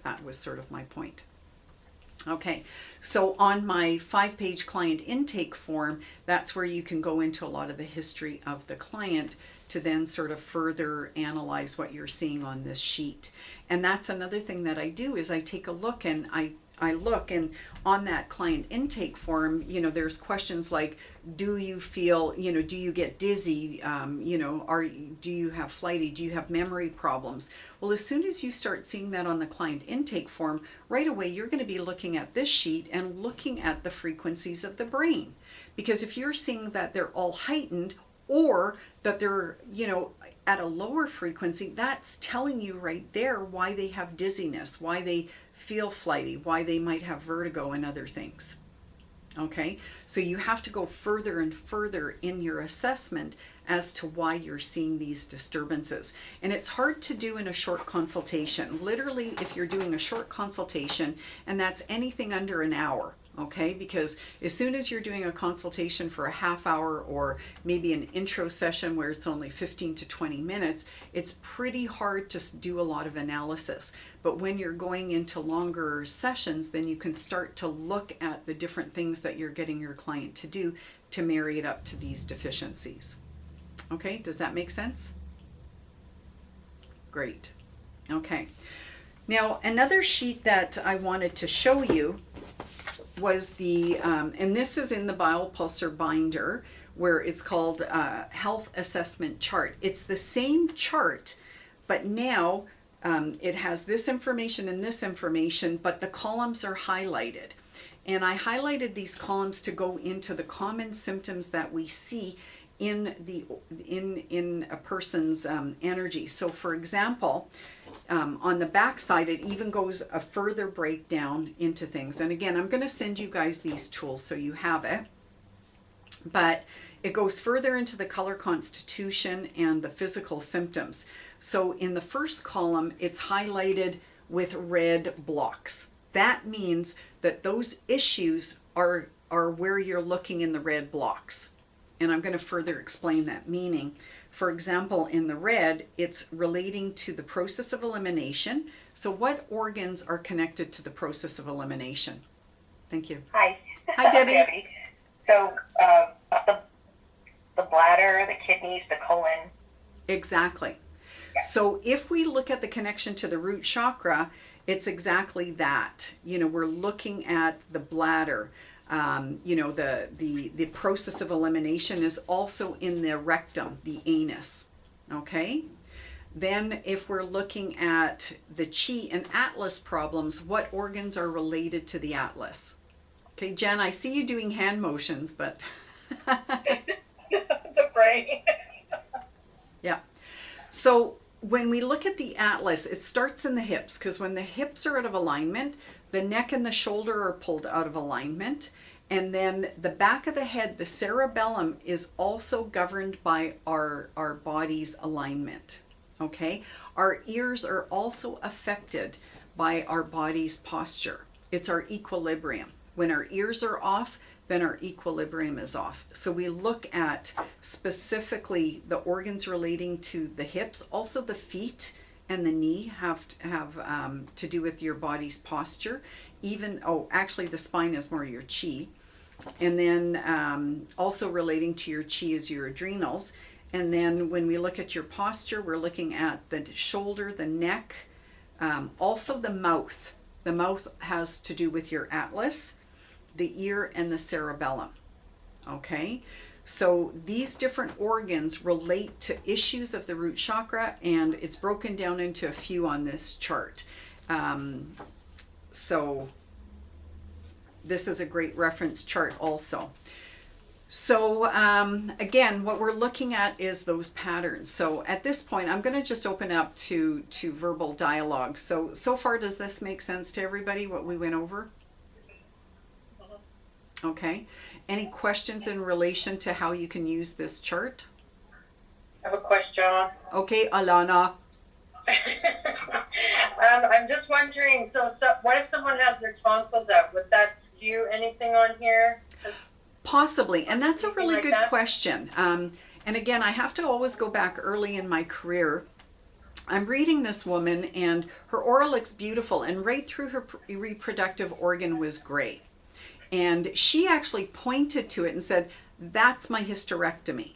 [SPEAKER 1] That was sort of my point. Okay, so on my 5-page client intake form, that's where you can go into a lot of the history of the client to then sort of further analyze what you're seeing on this sheet. And that's another thing that I do is I take a look and I look, and on that client intake form, there's questions like, do you feel, do you get dizzy? Do you have flighty? Do you have memory problems? Well, as soon as you start seeing that on the client intake form, right away, you're going to be looking at this sheet and looking at the frequencies of the brain. Because if you're seeing that they're all heightened or that they're, at a lower frequency, that's telling you right there why they have dizziness, why they feel flighty, why they might have vertigo and other things. Okay, so you have to go further and further in your assessment as to why you're seeing these disturbances. And it's hard to do in a short consultation. Literally, if you're doing a short consultation, and that's anything under an hour, okay? Because as soon as you're doing a consultation for a half hour or maybe an intro session where it's only 15 to 20 minutes, it's pretty hard to do a lot of analysis. But when you're going into longer sessions, then you can start to look at the different things that you're getting your client to do to marry it up to these deficiencies. Okay, does that make sense? Great. Okay. Now, another sheet that I wanted to show you was the, and this is in the Biopulsar binder, where it's called Health Assessment Chart. It's the same chart, but now it has this information and this information, but the columns are highlighted. And I highlighted these columns to go into the common symptoms that we see in a person's energy. So for example, on the back side, it even goes a further breakdown into things. And again, I'm going to send you guys these tools so you have it. But it goes further into the color constitution and the physical symptoms. So in the first column, it's highlighted with red blocks. That means that those issues are where you're looking in the red blocks. And I'm going to further explain that meaning. For example, in the red, it's relating to the process of elimination. So what organs are connected to the process of elimination? Thank you.
[SPEAKER 2] Hi.
[SPEAKER 1] Hi, Debbie.
[SPEAKER 2] Debbie. So the bladder, the kidneys, the colon.
[SPEAKER 1] Exactly.
[SPEAKER 2] Yeah.
[SPEAKER 1] So if we look at the connection to the root chakra, it's exactly that. We're looking at the bladder. The process of elimination is also in the rectum, the anus. Okay. Then if we're looking at the chi and atlas problems, what organs are related to the atlas? Okay, Jen, I see you doing hand motions, but
[SPEAKER 2] The brain.
[SPEAKER 1] yeah. So when we look at the atlas, it starts in the hips, because when the hips are out of alignment, the neck and the shoulder are pulled out of alignment. And then the back of the head, the cerebellum, is also governed by our body's alignment. Okay? Our ears are also affected by our body's posture. It's our equilibrium. When our ears are off, then our equilibrium is off. So we look at specifically the organs relating to the hips, also the feet and the knee have to do with your body's posture. Even, oh, actually the spine is more your chi. And then also relating to your chi is your adrenals. And then when we look at your posture, we're looking at the shoulder, the neck, also the mouth. The mouth has to do with your atlas, the ear, and the cerebellum. Okay, so these different organs relate to issues of the root chakra, and it's broken down into a few on this chart. So this is a great reference chart also. So again, what we're looking at is those patterns. So at this point, I'm going to just open up to verbal dialogue. So far, does this make sense to everybody, what we went over? Okay. Any questions in relation to how you can use this chart?
[SPEAKER 2] I have a question.
[SPEAKER 1] Okay, Alana.
[SPEAKER 3] I'm just wondering, so what if someone has their tonsils out? Would that skew anything on here?
[SPEAKER 1] Possibly, and that's a really
[SPEAKER 3] like
[SPEAKER 1] good
[SPEAKER 3] that?
[SPEAKER 1] question. And again, I have to always go back early in my career. I'm reading this woman, and her aura looks beautiful, and right through her reproductive organ was gray. And she actually pointed to it and said, "That's my hysterectomy."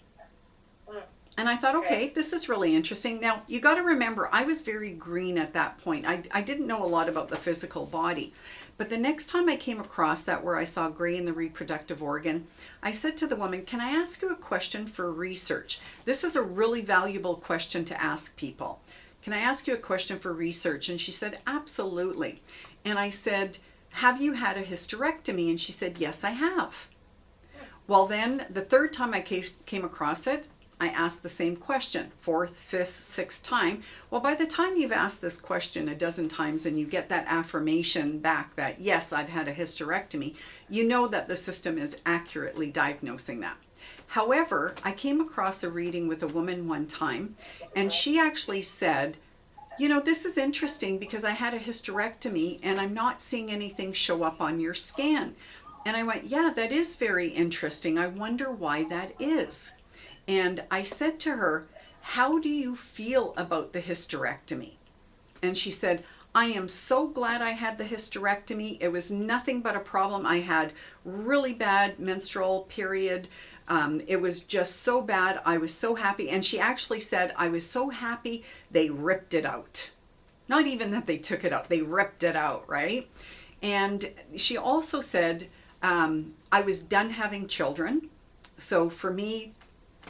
[SPEAKER 1] And I thought, okay, this is really interesting. Now, you got to remember, I was very green at that point. I didn't know a lot about the physical body. But the next time I came across that where I saw gray in the reproductive organ, I said to the woman, "Can I ask you a question for research?" This is a really valuable question to ask people. "Can I ask you a question for research?" And she said, "Absolutely." And I said, "Have you had a hysterectomy?" And she said, "Yes, I have." Well, then the third time I came across it, I asked the same question, fourth, fifth, sixth time. Well, by the time you've asked this question a dozen times and you get that affirmation back that, yes, I've had a hysterectomy, you know that the system is accurately diagnosing that. However, I came across a reading with a woman one time, and she actually said, "You know, this is interesting because I had a hysterectomy and I'm not seeing anything show up on your scan." And I went, "Yeah, that is very interesting. I wonder why that is." And I said to her, "How do you feel about the hysterectomy?" And she said, "I am so glad I had the hysterectomy. It was nothing but a problem. I had really bad menstrual period. It was just so bad. I was so happy." And she actually said, "I was so happy they ripped it out." Not even that they took it out, they ripped it out, right? And she also said, "I was done having children. So for me,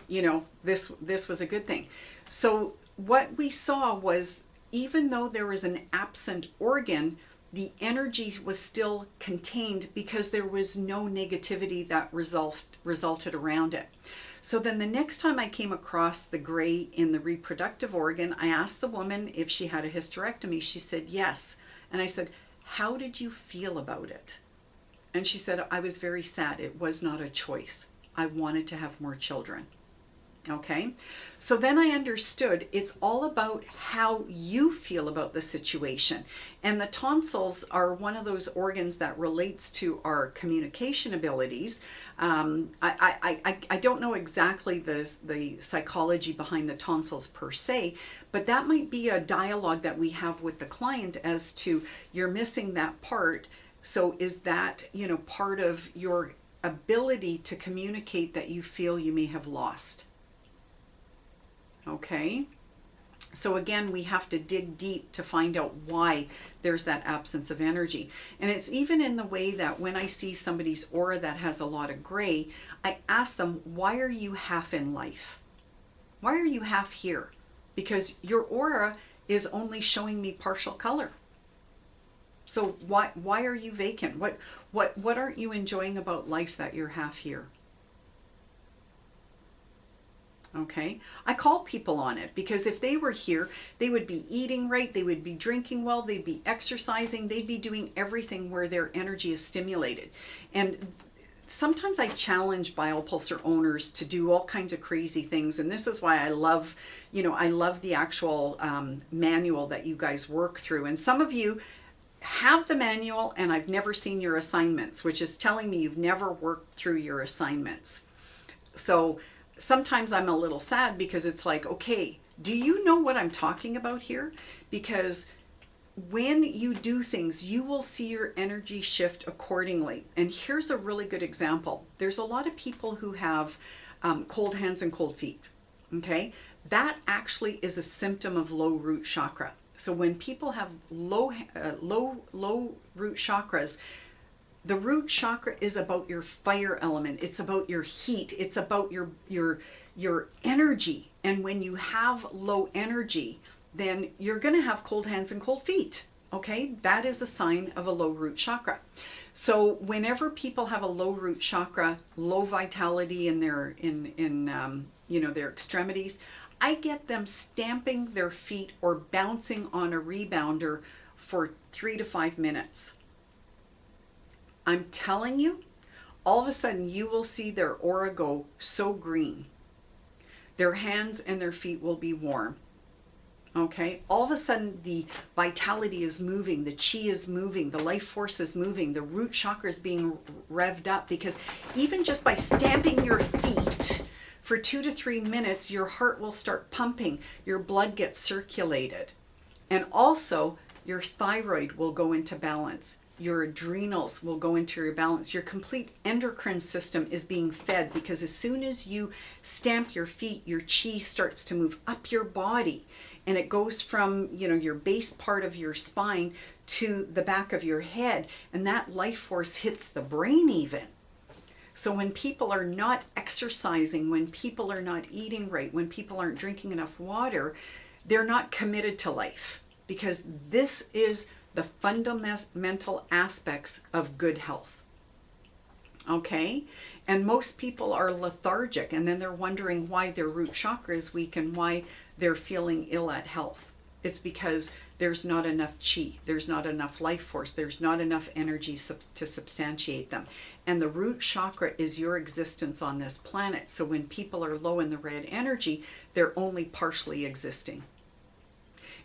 [SPEAKER 1] you know, this was a good thing." So what we saw was, even though there was an absent organ, the energy was still contained because there was no negativity that resulted around it. So then the next time I came across the gray in the reproductive organ, I asked the woman if she had a hysterectomy. She said yes. And I said, "How did you feel about it?" And she said, "I was very sad. It was not a choice. I wanted to have more children." Okay, so then I understood it's all about how you feel about the situation. And the tonsils are one of those organs that relates to our communication abilities. I don't know exactly the psychology behind the tonsils per se, but that might be a dialogue that we have with the client as to, you're missing that part. So is that, you know, part of your ability to communicate that you feel you may have lost? Okay, so again, we have to dig deep to find out why there's that absence of energy. And it's even in the way that when I see somebody's aura that has a lot of gray, I ask them, "Why are you half in life? Why are you half here?" Because your aura is only showing me partial color. So why are you vacant? What aren't you enjoying about life that you're half here? Okay, I call people on it, because if they were here, they would be eating right, they would be drinking well, they'd be exercising, they'd be doing everything where their energy is stimulated. And sometimes I challenge Biopulsar owners to do all kinds of crazy things, and this is why I love, you know, I love the actual manual that you guys work through. And some of you have the manual and I've never seen your assignments, which is telling me you've never worked through your assignments. So sometimes I'm a little sad, because it's like, okay, Do you know what I'm talking about here? Because when you do things, you will see your energy shift accordingly. And here's a really good example. There's a lot of people who have cold hands and cold feet. Okay, that actually is a symptom of low root chakra. So when people have low root chakras, the root chakra is about your fire element. It's about your heat. It's about your energy. And when you have low energy, then you're going to have cold hands and cold feet. Okay, that is a sign of a low root chakra. So whenever people have a low root chakra, low vitality in their their extremities, I get them stamping their feet or bouncing on a rebounder for 3 to 5 minutes. I'm telling you, all of a sudden you will see their aura go so green. Their hands and their feet will be warm. Okay, all of a sudden the vitality is moving, the chi is moving, the life force is moving, the root chakra is being revved up, because even just by stamping your feet for 2 to 3 minutes, your heart will start pumping, your blood gets circulated, and also your thyroid will go into balance. Your adrenals will go into your balance. Your complete endocrine system is being fed, because as soon as you stamp your feet, your chi starts to move up your body, and it goes from, your base part of your spine to the back of your head, and that life force hits the brain even. So when people are not exercising, when people are not eating right, when people aren't drinking enough water, they're not committed to life, because this is the fundamental aspects of good health. Okay? And most people are lethargic, and then they're wondering why their root chakra is weak and why they're feeling ill at health. It's because there's not enough chi, there's not enough life force, there's not enough energy to substantiate them. And the root chakra is your existence on this planet. So when people are low in the red energy, they're only partially existing.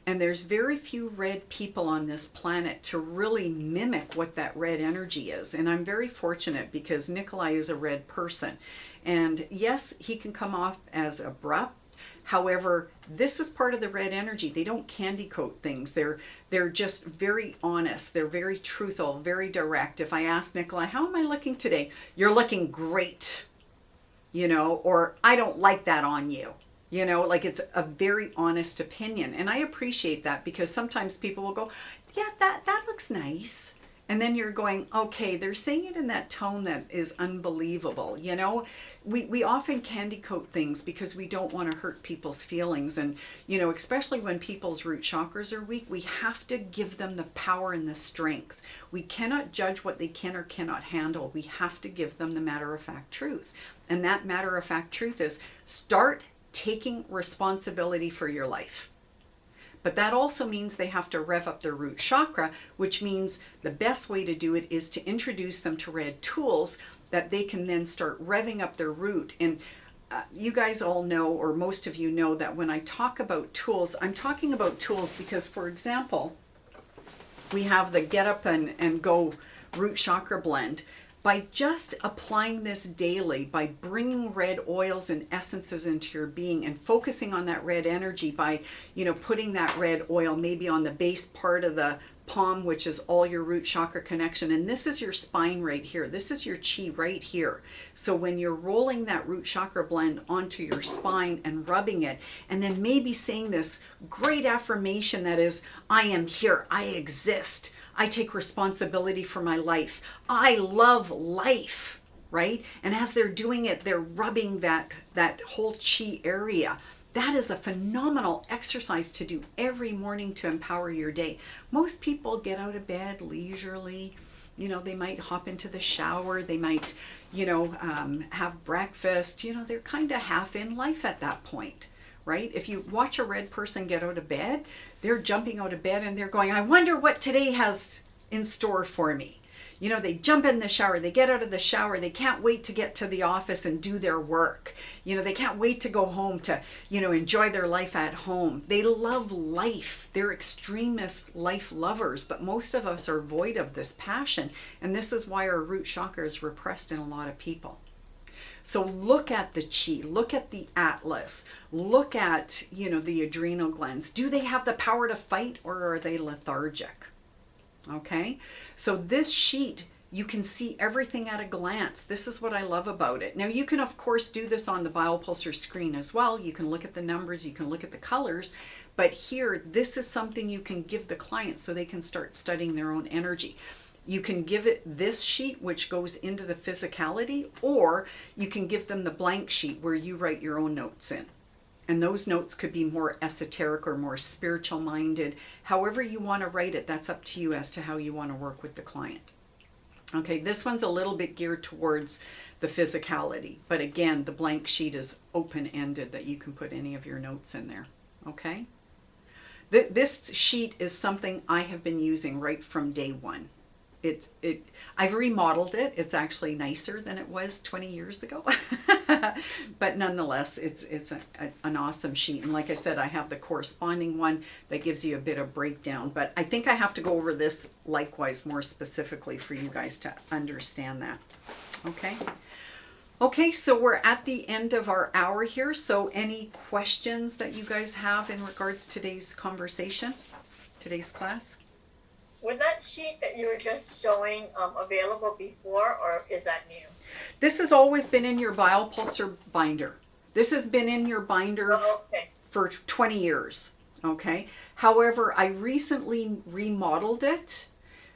[SPEAKER 1] And there's very few red people on this planet to really mimic what that red energy is. And I'm very fortunate, because Nikolai is a red person. And yes, he can come off as abrupt. However, this is part of the red energy. They don't candy coat things. They're just very honest. They're very truthful, very direct. If I ask Nikolai, how am I looking today? You're looking great, or I don't like that on you. Like, it's a very honest opinion. And I appreciate that, because sometimes people will go, yeah, that looks nice. And then you're going, okay, they're saying it in that tone that is unbelievable. We often candy coat things because we don't want to hurt people's feelings. And, especially when people's root chakras are weak, we have to give them the power and the strength. We cannot judge what they can or cannot handle. We have to give them the matter-of-fact truth. And that matter-of-fact truth is, start taking responsibility for your life. But that also means they have to rev up their root chakra, which means the best way to do it is to introduce them to red tools that they can then start revving up their root. And you guys all know, or most of you know, that when I talk about tools, I'm talking about tools because, for example, we have the Get Up and Go Root Chakra Blend. By just applying this daily, by bringing red oils and essences into your being and focusing on that red energy, by, putting that red oil maybe on the base part of the palm, which is all your root chakra connection. And this is your spine right here. This is your chi right here. So when you're rolling that root chakra blend onto your spine and rubbing it, and then maybe saying this great affirmation that is, I am here, I exist. I take responsibility for my life. I love life, right? And as they're doing it, they're rubbing that whole chi area. That is a phenomenal exercise to do every morning to empower your day. Most people get out of bed leisurely. They might hop into the shower. They might, have breakfast. They're kind of half in life at that point. Right? If you watch a red person get out of bed, they're jumping out of bed and they're going, I wonder what today has in store for me. They jump in the shower, they get out of the shower, they can't wait to get to the office and do their work. They can't wait to go home to, enjoy their life at home. They love life. They're extremist life lovers, but most of us are void of this passion. And this is why our root chakra is repressed in a lot of people. So look at the chi, look at the atlas, look at, the adrenal glands. Do they have the power to fight, or are they lethargic? Okay, so this sheet, you can see everything at a glance. This is what I love about it. Now you can of course do this on the Biopulsar screen as well. You can look at the numbers, you can look at the colors, but here, this is something you can give the client so they can start studying their own energy. You can give it this sheet, which goes into the physicality, or you can give them the blank sheet where you write your own notes in. And those notes could be more esoteric or more spiritual minded. However you want to write it, that's up to you as to how you want to work with the client. Okay, this one's a little bit geared towards the physicality, but again, the blank sheet is open-ended that you can put any of your notes in there. Okay? This sheet is something I have been using right from day one. I've remodeled it. It's actually nicer than it was 20 years ago. But nonetheless, it's an awesome sheet. And like I said, I have the corresponding one that gives you a bit of breakdown. But I think I have to go over this likewise more specifically for you guys to understand that. Okay? Okay, so we're at the end of our hour here. So any questions that you guys have in regards to today's conversation, today's class?
[SPEAKER 4] Was that sheet that you were just showing available before, or is that new?
[SPEAKER 1] This has always been in your Biopulsar binder. This has been in your binder for 20 years, okay? However, I recently remodeled it.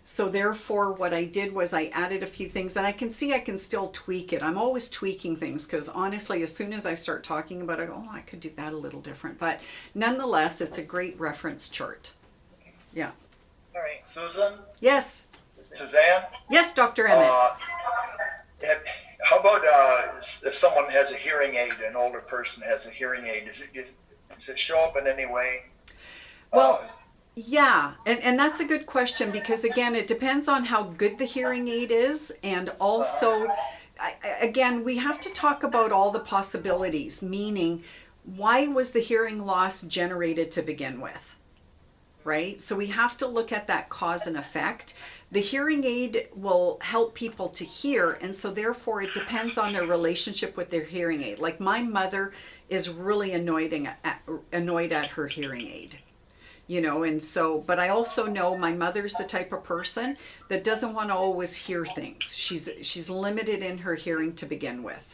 [SPEAKER 1] So therefore, what I did was I added a few things, and I can see I can still tweak it. I'm always tweaking things because honestly, as soon as I start talking about it, I could do that a little different. But nonetheless, it's a great reference chart. Yeah.
[SPEAKER 4] All right.
[SPEAKER 5] Susan?
[SPEAKER 1] Yes.
[SPEAKER 5] Suzanne?
[SPEAKER 1] Yes, Dr. Emmett.
[SPEAKER 5] How about if someone has a hearing aid, an older person has a hearing aid, does it show up in any way?
[SPEAKER 1] Well, yeah, and that's a good question because again, it depends on how good the hearing aid is, and also, again, we have to talk about all the possibilities, meaning why was the hearing loss generated to begin with? Right? So we have to look at that cause and effect. The hearing aid will help people to hear, and so therefore it depends on their relationship with their hearing aid. Like my mother is really annoyed at her hearing aid, and so, but I also know my mother's the type of person that doesn't want to always hear things. She's limited in her hearing to begin with.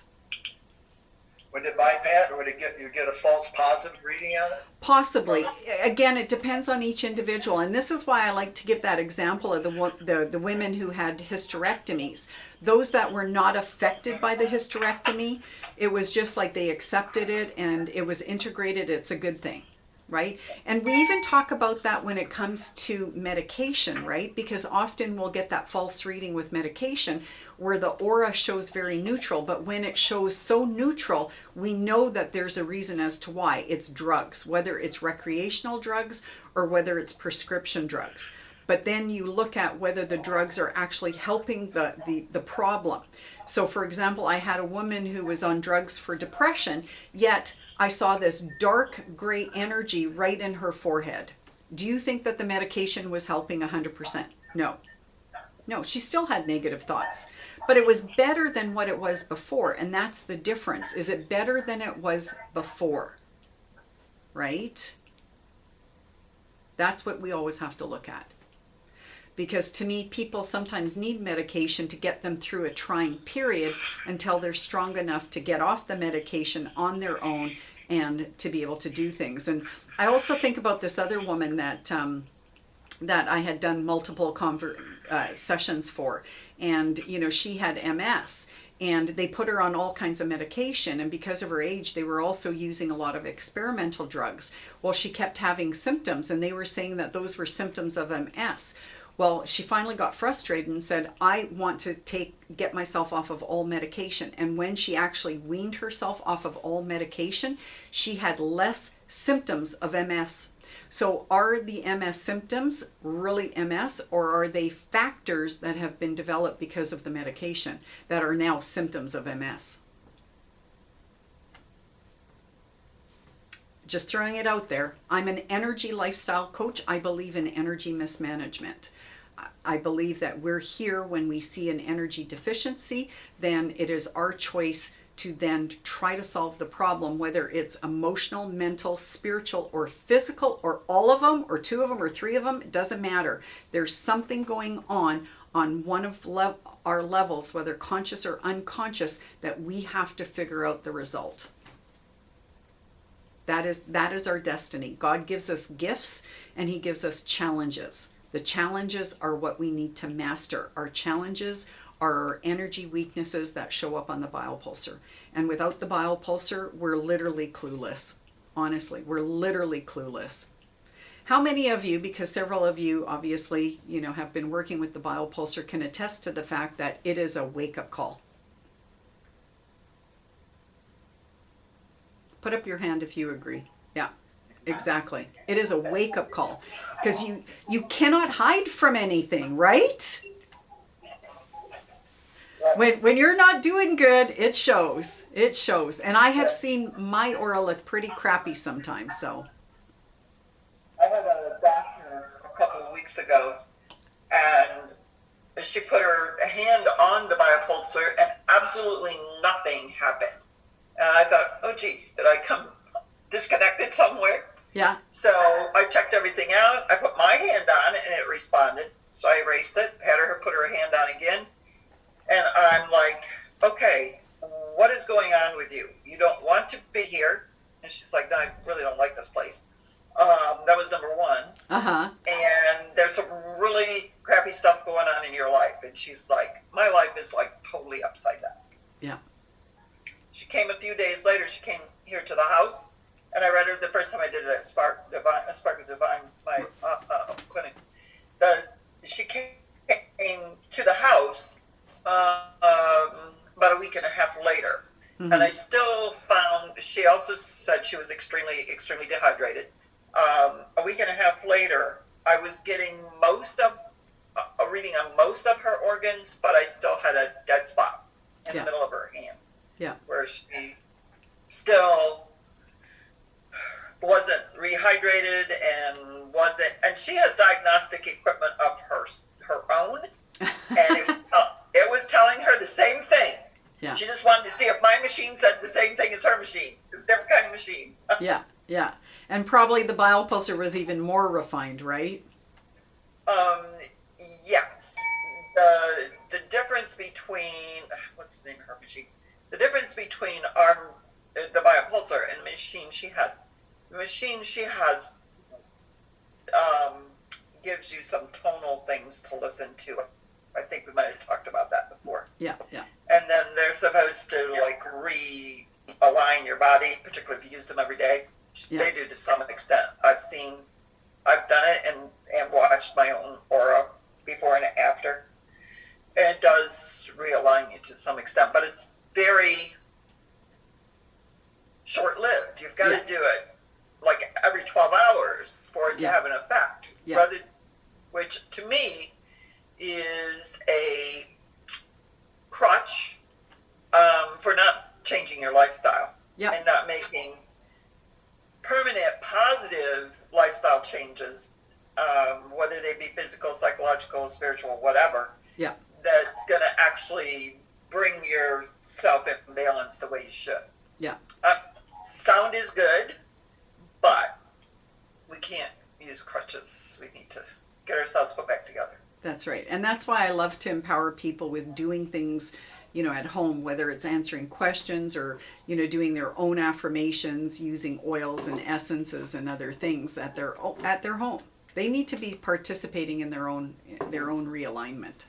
[SPEAKER 5] Would it bypass, or would you get a false positive reading on it?
[SPEAKER 1] Possibly. Again, it depends on each individual. And this is why I like to give that example of the women who had hysterectomies. Those that were not affected by the hysterectomy, it was just like they accepted it and it was integrated. It's a good thing, right? And we even talk about that when it comes to medication, right? Because often we'll get that false reading with medication where the aura shows very neutral, but when it shows so neutral, we know that there's a reason as to why. It's drugs, whether it's recreational drugs or whether it's prescription drugs. But then you look at whether the drugs are actually helping the problem. So for example, I had a woman who was on drugs for depression, yet I saw this dark gray energy right in her forehead. Do you think that the medication was helping 100%? No. No, she still had negative thoughts, but it was better than what it was before. And that's the difference. Is it better than it was before? Right? That's what we always have to look at. Because to me, people sometimes need medication to get them through a trying period until they're strong enough to get off the medication on their own and to be able to do things. And I also think about this other woman that I had done multiple sessions for, and she had MS, and they put her on all kinds of medication, and because of her age they were also using a lot of experimental drugs. Well, she kept having symptoms, and they were saying that those were symptoms of MS. Well, she finally got frustrated and said, I want to get myself off of all medication. And when she actually weaned herself off of all medication, she had less symptoms of MS. So are the MS symptoms really MS, or are they factors that have been developed because of the medication that are now symptoms of MS? Just throwing it out there. I'm an energy lifestyle coach. I believe in energy mismanagement. I believe that we're here when we see an energy deficiency, then it is our choice to then try to solve the problem, whether it's emotional, mental, spiritual, or physical, or all of them, or two of them, or three of them. It doesn't matter. There's something going on one of our levels, whether conscious or unconscious, that we have to figure out the result. That is our destiny. God gives us gifts and he gives us challenges. The challenges are what we need to master. Our challenges are our energy weaknesses that show up on the biopulsar. And without the biopulsar, we're literally clueless. Honestly, we're literally clueless. How many of you, because several of you obviously, have been working with the biopulsar, can attest to the fact that it is a wake-up call? Put up your hand if you agree. Yeah, exactly. It is a wake-up call because you cannot hide from anything, right? When you're not doing good, it shows. It shows. And I have seen my aura look pretty crappy sometimes, so.
[SPEAKER 2] I had a doctor a couple of weeks ago, and she put her hand on the biopulsar, and absolutely nothing happened. And I thought, oh gee, did I come disconnected somewhere?
[SPEAKER 1] Yeah.
[SPEAKER 2] So I checked everything out. I put my hand on it, and it responded. So I erased it, had her put her hand on again, and I'm like, okay, what is going on with you? You don't want to be here. And she's like, no, I really don't like this place. That was number one.
[SPEAKER 1] Uh-huh.
[SPEAKER 2] And there's some really crappy stuff going on in your life. And she's like, my life is like totally upside down.
[SPEAKER 1] Yeah.
[SPEAKER 2] She came a few days later. She came here to the house, and I read her the first time I did it at Spark of Divine, my clinic. She came to the house about a week and a half later.
[SPEAKER 1] Mm-hmm.
[SPEAKER 2] And I still found, she also said she was extremely, extremely dehydrated. A week and a half later, I was getting a reading on most of her organs, but I still had a dead spot in the middle of her hand.
[SPEAKER 1] Yeah.
[SPEAKER 2] Where she still wasn't rehydrated and she has diagnostic equipment of her own. And it was telling her the same thing.
[SPEAKER 1] Yeah.
[SPEAKER 2] She just wanted to see if my machine said the same thing as her machine. It's a different kind of machine.
[SPEAKER 1] Yeah. And probably the biopulsar was even more refined, right?
[SPEAKER 2] Yes. The difference between, what's the name of her machine? The difference between the biopulsar and the machine she has gives you some tonal things to listen to. I think we might have talked about that before.
[SPEAKER 1] Yeah.
[SPEAKER 2] And then they're supposed to realign your body, particularly if you use them every day.
[SPEAKER 1] Yeah.
[SPEAKER 2] They do to some extent. I've done it and watched my own aura before and after. And it does realign you to some extent, but it's very short-lived. You've got to do it like every 12 hours for it to have an effect.
[SPEAKER 1] Yeah.
[SPEAKER 2] Which to me is a crutch for not changing your lifestyle and not making permanent positive lifestyle changes, whether they be physical, psychological, spiritual, whatever.
[SPEAKER 1] Yeah.
[SPEAKER 2] That's going to actually bring yourself in balance the way you should.
[SPEAKER 1] Yeah.
[SPEAKER 2] Sound is good, but we can't use crutches. We need to get ourselves put back together.
[SPEAKER 1] That's right. And that's why I love to empower people with doing things, at home, whether it's answering questions or, doing their own affirmations, using oils and essences and other things at their home. They need to be participating in their own realignment.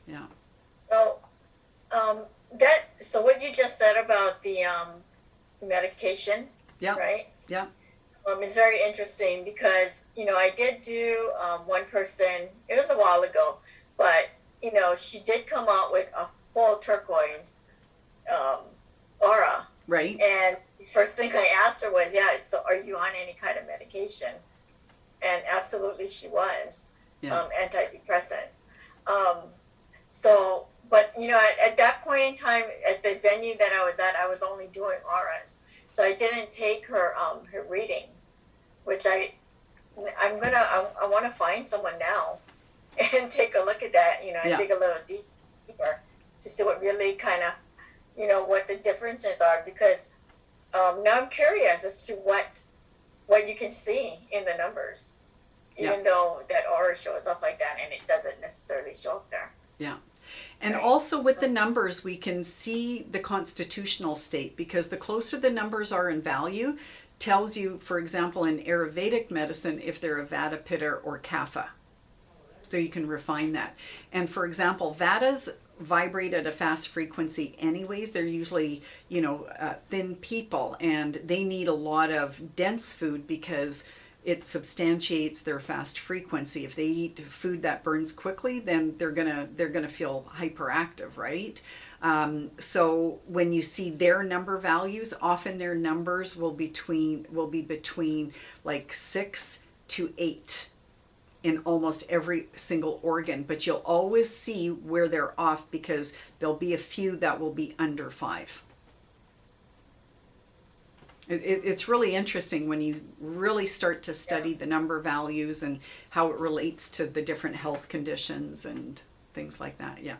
[SPEAKER 1] Yeah.
[SPEAKER 4] So what you just said about the medication, right?
[SPEAKER 1] Yeah.
[SPEAKER 4] It's very interesting because, I did do one person, it was a while ago, but, she did come out with a full turquoise aura.
[SPEAKER 1] Right.
[SPEAKER 4] And first thing I asked her was, so are you on any kind of medication? And absolutely she was, antidepressants. But, at that point in time, at the venue that I was at, I was only doing auras. So I didn't take her readings, which I want to find someone now and take a look at that, and dig a little deeper to see what really kind of, you know, what the differences are, because now I'm curious as to what you can see in the numbers, even though that aura shows up like that and it doesn't necessarily show up there.
[SPEAKER 1] Yeah. And
[SPEAKER 4] Right.
[SPEAKER 1] also with the numbers, we can see the constitutional state, because the closer the numbers are in value, tells you, for example, in Ayurvedic medicine, if they're a Vata, Pitta, or Kapha. So you can refine that. And for example, Vatas vibrate at a fast frequency anyways. They're usually, thin people, and they need a lot of dense food because it substantiates their fast frequency. If they eat food that burns quickly, then they're gonna feel hyperactive, right? So when you see their number values, often their numbers will be between like 6 to 8 in almost every single organ, but you'll always see where they're off, because there'll be a few that will be under 5. It's really interesting when you really start to study the number values and how it relates to the different health conditions and things like that. Yeah.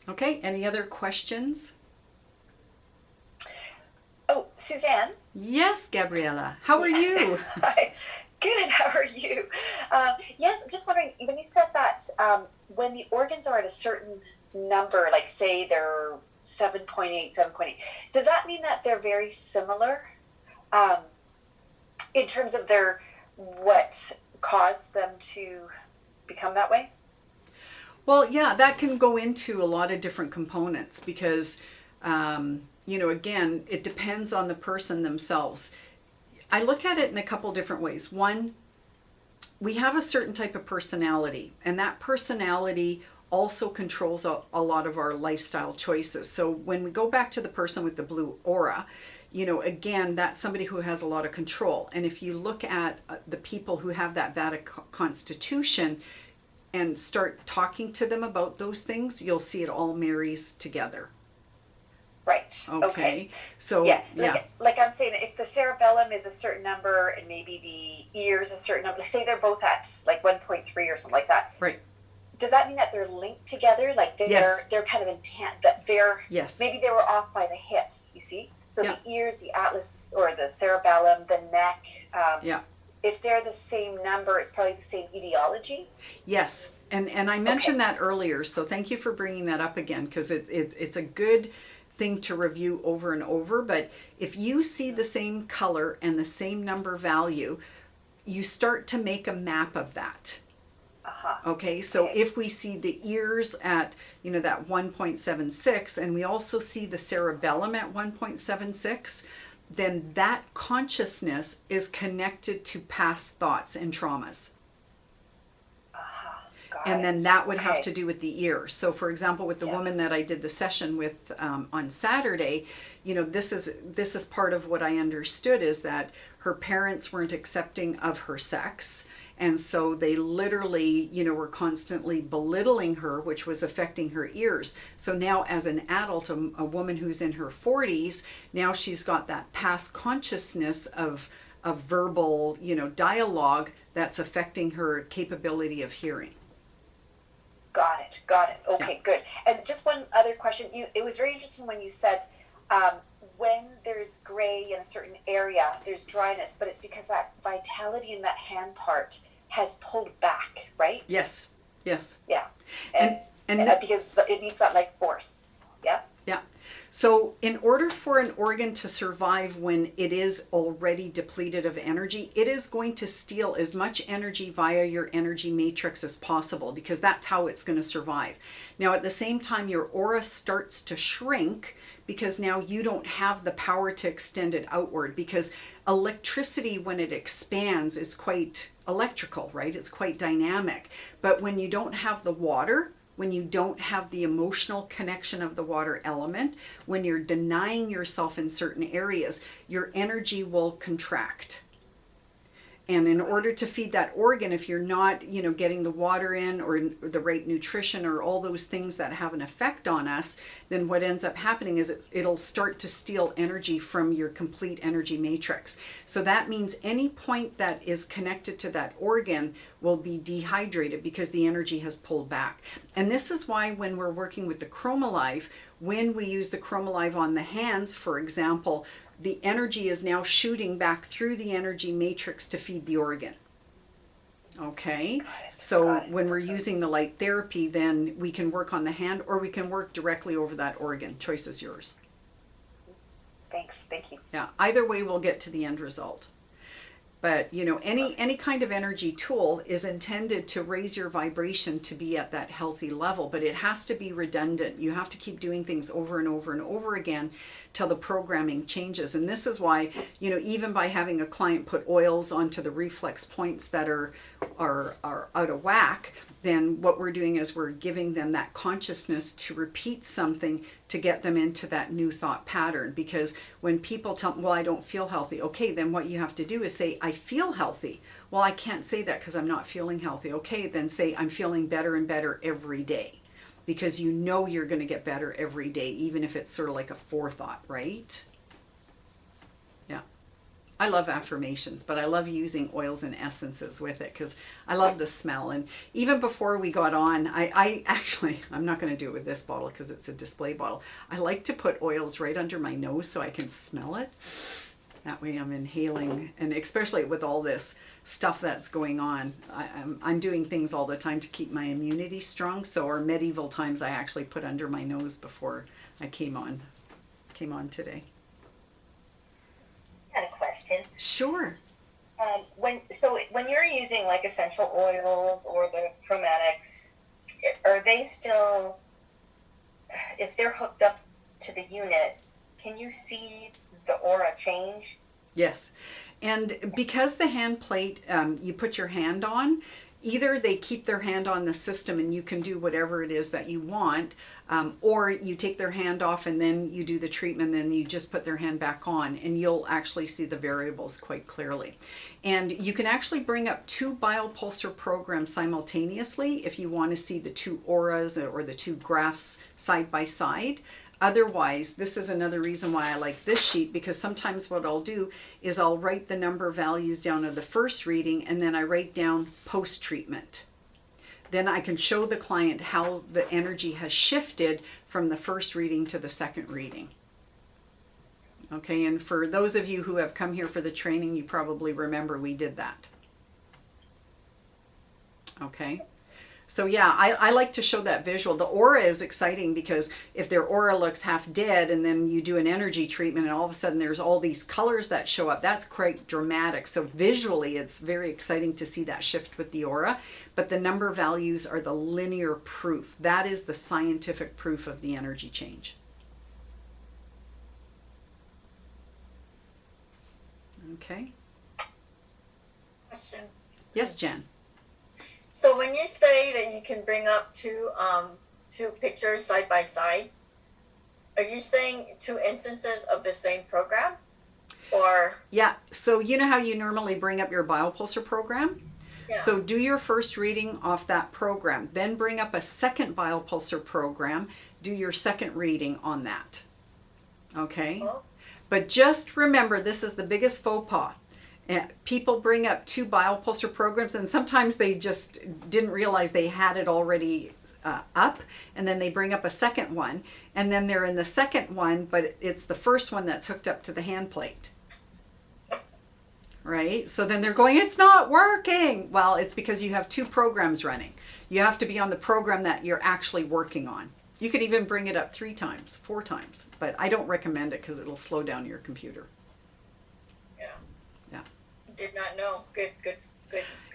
[SPEAKER 1] Okay, any other questions?
[SPEAKER 6] Oh, Suzanne?
[SPEAKER 1] Yes, Gabriella. How are you?
[SPEAKER 6] Hi. Good. How are you? Yes, just wondering, when you said that when the organs are at a certain number, like say they're 7.8, does that mean that they're very similar in terms of what caused them to become that way?
[SPEAKER 1] Well, yeah, that can go into a lot of different components, because again, it depends on the person themselves. I look at it in a couple different ways. One, we have a certain type of personality, and that personality also controls a lot of our lifestyle choices. So when we go back to the person with the blue aura, again, that's somebody who has a lot of control. And if you look at the people who have that Vata constitution and start talking to them about those things, you'll see it all marries together.
[SPEAKER 6] Right.
[SPEAKER 1] Okay. So
[SPEAKER 6] yeah. Like I'm saying, if the cerebellum is a certain number and maybe the ears a certain number, say they're both at like 1.3 or something like that.
[SPEAKER 1] Right.
[SPEAKER 6] Does that mean that they're linked together? Like they're kind of intent, that
[SPEAKER 1] yes.
[SPEAKER 6] Maybe they were off by the hips, you see? So
[SPEAKER 1] Yeah.
[SPEAKER 6] the ears, the atlas, or the cerebellum, the neck,
[SPEAKER 1] Yeah.
[SPEAKER 6] if they're the same number, it's probably the same etiology.
[SPEAKER 1] Yes, and I mentioned that earlier, so thank you for bringing that up again, because it's a good thing to review over and over. But if you see the same color and the same number value, you start to make a map of that. Okay, so if we see the ears at that 1.76, and we also see the cerebellum at 1.76, then that consciousness is connected to past thoughts and traumas. And then that would have to do with the ear. So for example, with the woman that I did the session with on Saturday, this is part of what I understood, is that her parents weren't accepting of her sex. And so they literally, were constantly belittling her, which was affecting her ears. So now as an adult, a woman who's in her 40s, now she's got that past consciousness of verbal, dialogue that's affecting her capability of hearing.
[SPEAKER 6] Got it. Okay, good. And just one other question. It was very interesting when you said when there's gray in a certain area, there's dryness, but it's because that vitality in that hand part has pulled back, right?
[SPEAKER 1] Yes.
[SPEAKER 6] Yeah.
[SPEAKER 1] And
[SPEAKER 6] because it needs that life force. Yeah.
[SPEAKER 1] Yeah. So in order for an organ to survive when it is already depleted of energy, it is going to steal as much energy via your energy matrix as possible, because that's how it's going to survive. Now, at the same time, your aura starts to shrink, because now you don't have the power to extend it outward, because electricity, when it expands, is quite electrical, right? It's quite dynamic. But when you don't have the water, when you don't have the emotional connection of the water element, when you're denying yourself in certain areas, your energy will contract. And in order to feed that organ, if you're not, getting the water in or the right nutrition or all those things that have an effect on us, then what ends up happening is it'll start to steal energy from your complete energy matrix. So that means any point that is connected to that organ will be dehydrated because the energy has pulled back. And this is why when we're working with the ChromaLive, when we use the ChromaLive on the hands, for example, the energy is now shooting back through the energy matrix to feed the organ. Okay, so when we're using the light therapy, then we can work on the hand or we can work directly over that organ. Choice is yours.
[SPEAKER 6] Thanks. Thank you.
[SPEAKER 1] Yeah, either way we'll get to the end result. But any kind of energy tool is intended to raise your vibration to be at that healthy level, but it has to be redundant. You have to keep doing things over and over and over again till the programming changes. And this is why, even by having a client put oils onto the reflex points that are out of whack, then what we're doing is we're giving them that consciousness to repeat something to get them into that new thought pattern. Because when people tell, well, I don't feel healthy. Okay, then what you have to do is say, I feel healthy. Well, I can't say that because I'm not feeling healthy. Okay, then say, I'm feeling better and better every day. Because you're going to get better every day, even if it's sort of like a forethought, right? Yeah. I love affirmations, but I love using oils and essences with it because I love the smell. And even before we got on, I'm not going to do it with this bottle because it's a display bottle. I like to put oils right under my nose so I can smell it. That way I'm inhaling, and especially with all this stuff that's going on, I'm doing things all the time to keep my immunity strong. So our medieval times I actually put under my nose before I came on today.
[SPEAKER 7] I had a question.
[SPEAKER 1] Sure.
[SPEAKER 7] When you're using like essential oils or the chromatics, are they still, if they're hooked up to the unit, can you see the aura change?
[SPEAKER 1] Yes. And because the hand plate, you put your hand on, either they keep their hand on the system and you can do whatever it is that you want, or you take their hand off and then you do the treatment, then you just put their hand back on and you'll actually see the variables quite clearly. And you can actually bring up 2 biopulsar programs simultaneously if you want to see the 2 auras or the 2 graphs side by side. Otherwise, this is another reason why I like this sheet, because sometimes what I'll do is I'll write the number of values down of the first reading and then I write down post-treatment. Then I can show the client how the energy has shifted from the first reading to the second reading. Okay, and for those of you who have come here for the training, you probably remember we did that. Okay. So yeah, I like to show that visual. The aura is exciting because if their aura looks half dead and then you do an energy treatment and all of a sudden there's all these colors that show up, that's quite dramatic. So visually it's very exciting to see that shift with the aura, but the number values are the linear proof. That is the scientific proof of the energy change. Okay.
[SPEAKER 4] Question.
[SPEAKER 1] Yes, Jen.
[SPEAKER 4] So when you say that you can bring up two pictures side by side, are you saying 2 instances of the same program? Or
[SPEAKER 1] Yeah, so you know how you normally bring up your Biopulsar program?
[SPEAKER 4] yeah.
[SPEAKER 1] So do your first reading off that program, then bring up a second Biopulsar program, do your second reading on that. Okay?
[SPEAKER 4] Oh.
[SPEAKER 1] But just remember, this is the biggest faux pas. People bring up 2 Biopulsar programs and sometimes they just didn't realize they had it already up, and then they bring up a second one and then they're in the second one, but it's the first one that's hooked up to the hand plate. Right? So then they're going, it's not working. Well, it's because you have 2 programs running. You have to be on the program that you're actually working on. You could even bring it up 3 times, 4 times, but I don't recommend it because it'll slow down your computer.
[SPEAKER 4] Did not know. Good.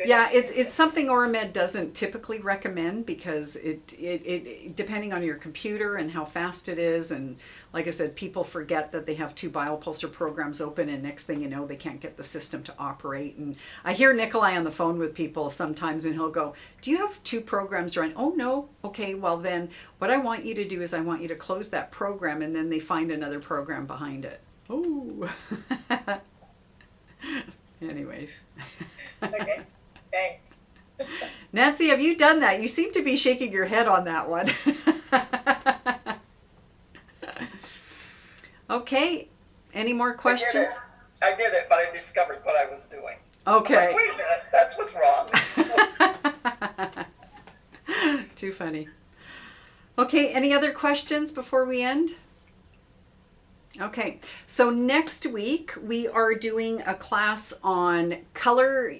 [SPEAKER 1] Yeah, it's something Oramed doesn't typically recommend because it depending on your computer and how fast it is, and like I said, people forget that they have 2 Biopulsar programs open, and next thing you know, they can't get the system to operate. And I hear Nikolai on the phone with people sometimes, and he'll go, "Do you have 2 programs running?" "Oh no." "Okay, well then, what I want you to do is I want you to close that program," and then they find another program behind it. Oh. Anyways.
[SPEAKER 4] Okay, thanks.
[SPEAKER 1] Nancy, have you done that? You seem to be shaking your head on that one. Okay, any more questions?
[SPEAKER 2] I did it, but I discovered what I was doing.
[SPEAKER 1] Okay.
[SPEAKER 2] I'm like, wait a minute, that's what's wrong.
[SPEAKER 1] Too funny. Okay, any other questions before we end? Okay, so next week we are doing a class on color,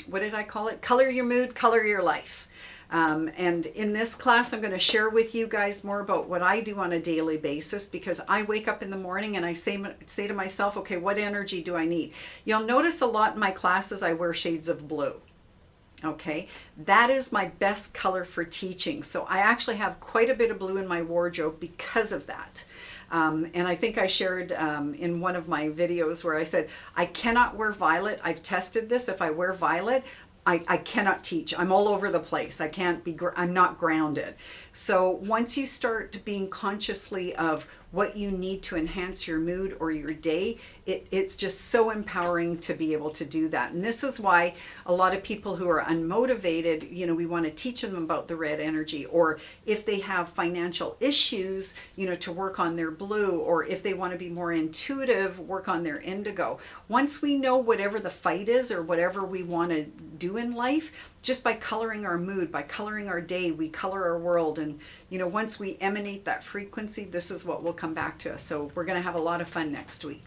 [SPEAKER 1] what did I call it? Color your mood, color your life. And in this class, I'm going to share with you guys more about what I do on a daily basis, because I wake up in the morning and I say to myself, okay, what energy do I need? You'll notice a lot in my classes I wear shades of blue. Okay, that is my best color for teaching. So I actually have quite a bit of blue in my wardrobe because of that. And I think I shared in one of my videos where I said, I cannot wear violet. I've tested this. If I wear violet, I cannot teach. I'm all over the place. I can't be, I'm not grounded. So once you start being consciously of what you need to enhance your mood or your day, it's just so empowering to be able to do that. And this is why a lot of people who are unmotivated, you know, we want to teach them about the red energy, or if they have financial issues, you know, to work on their blue, or if they want to be more intuitive, work on their indigo. Once we know whatever the fight is or whatever we want to do in life, just by coloring our mood, by coloring our day, we color our world. And, you know, once we emanate that frequency, this is what will come back to us. So we're going to have a lot of fun next week.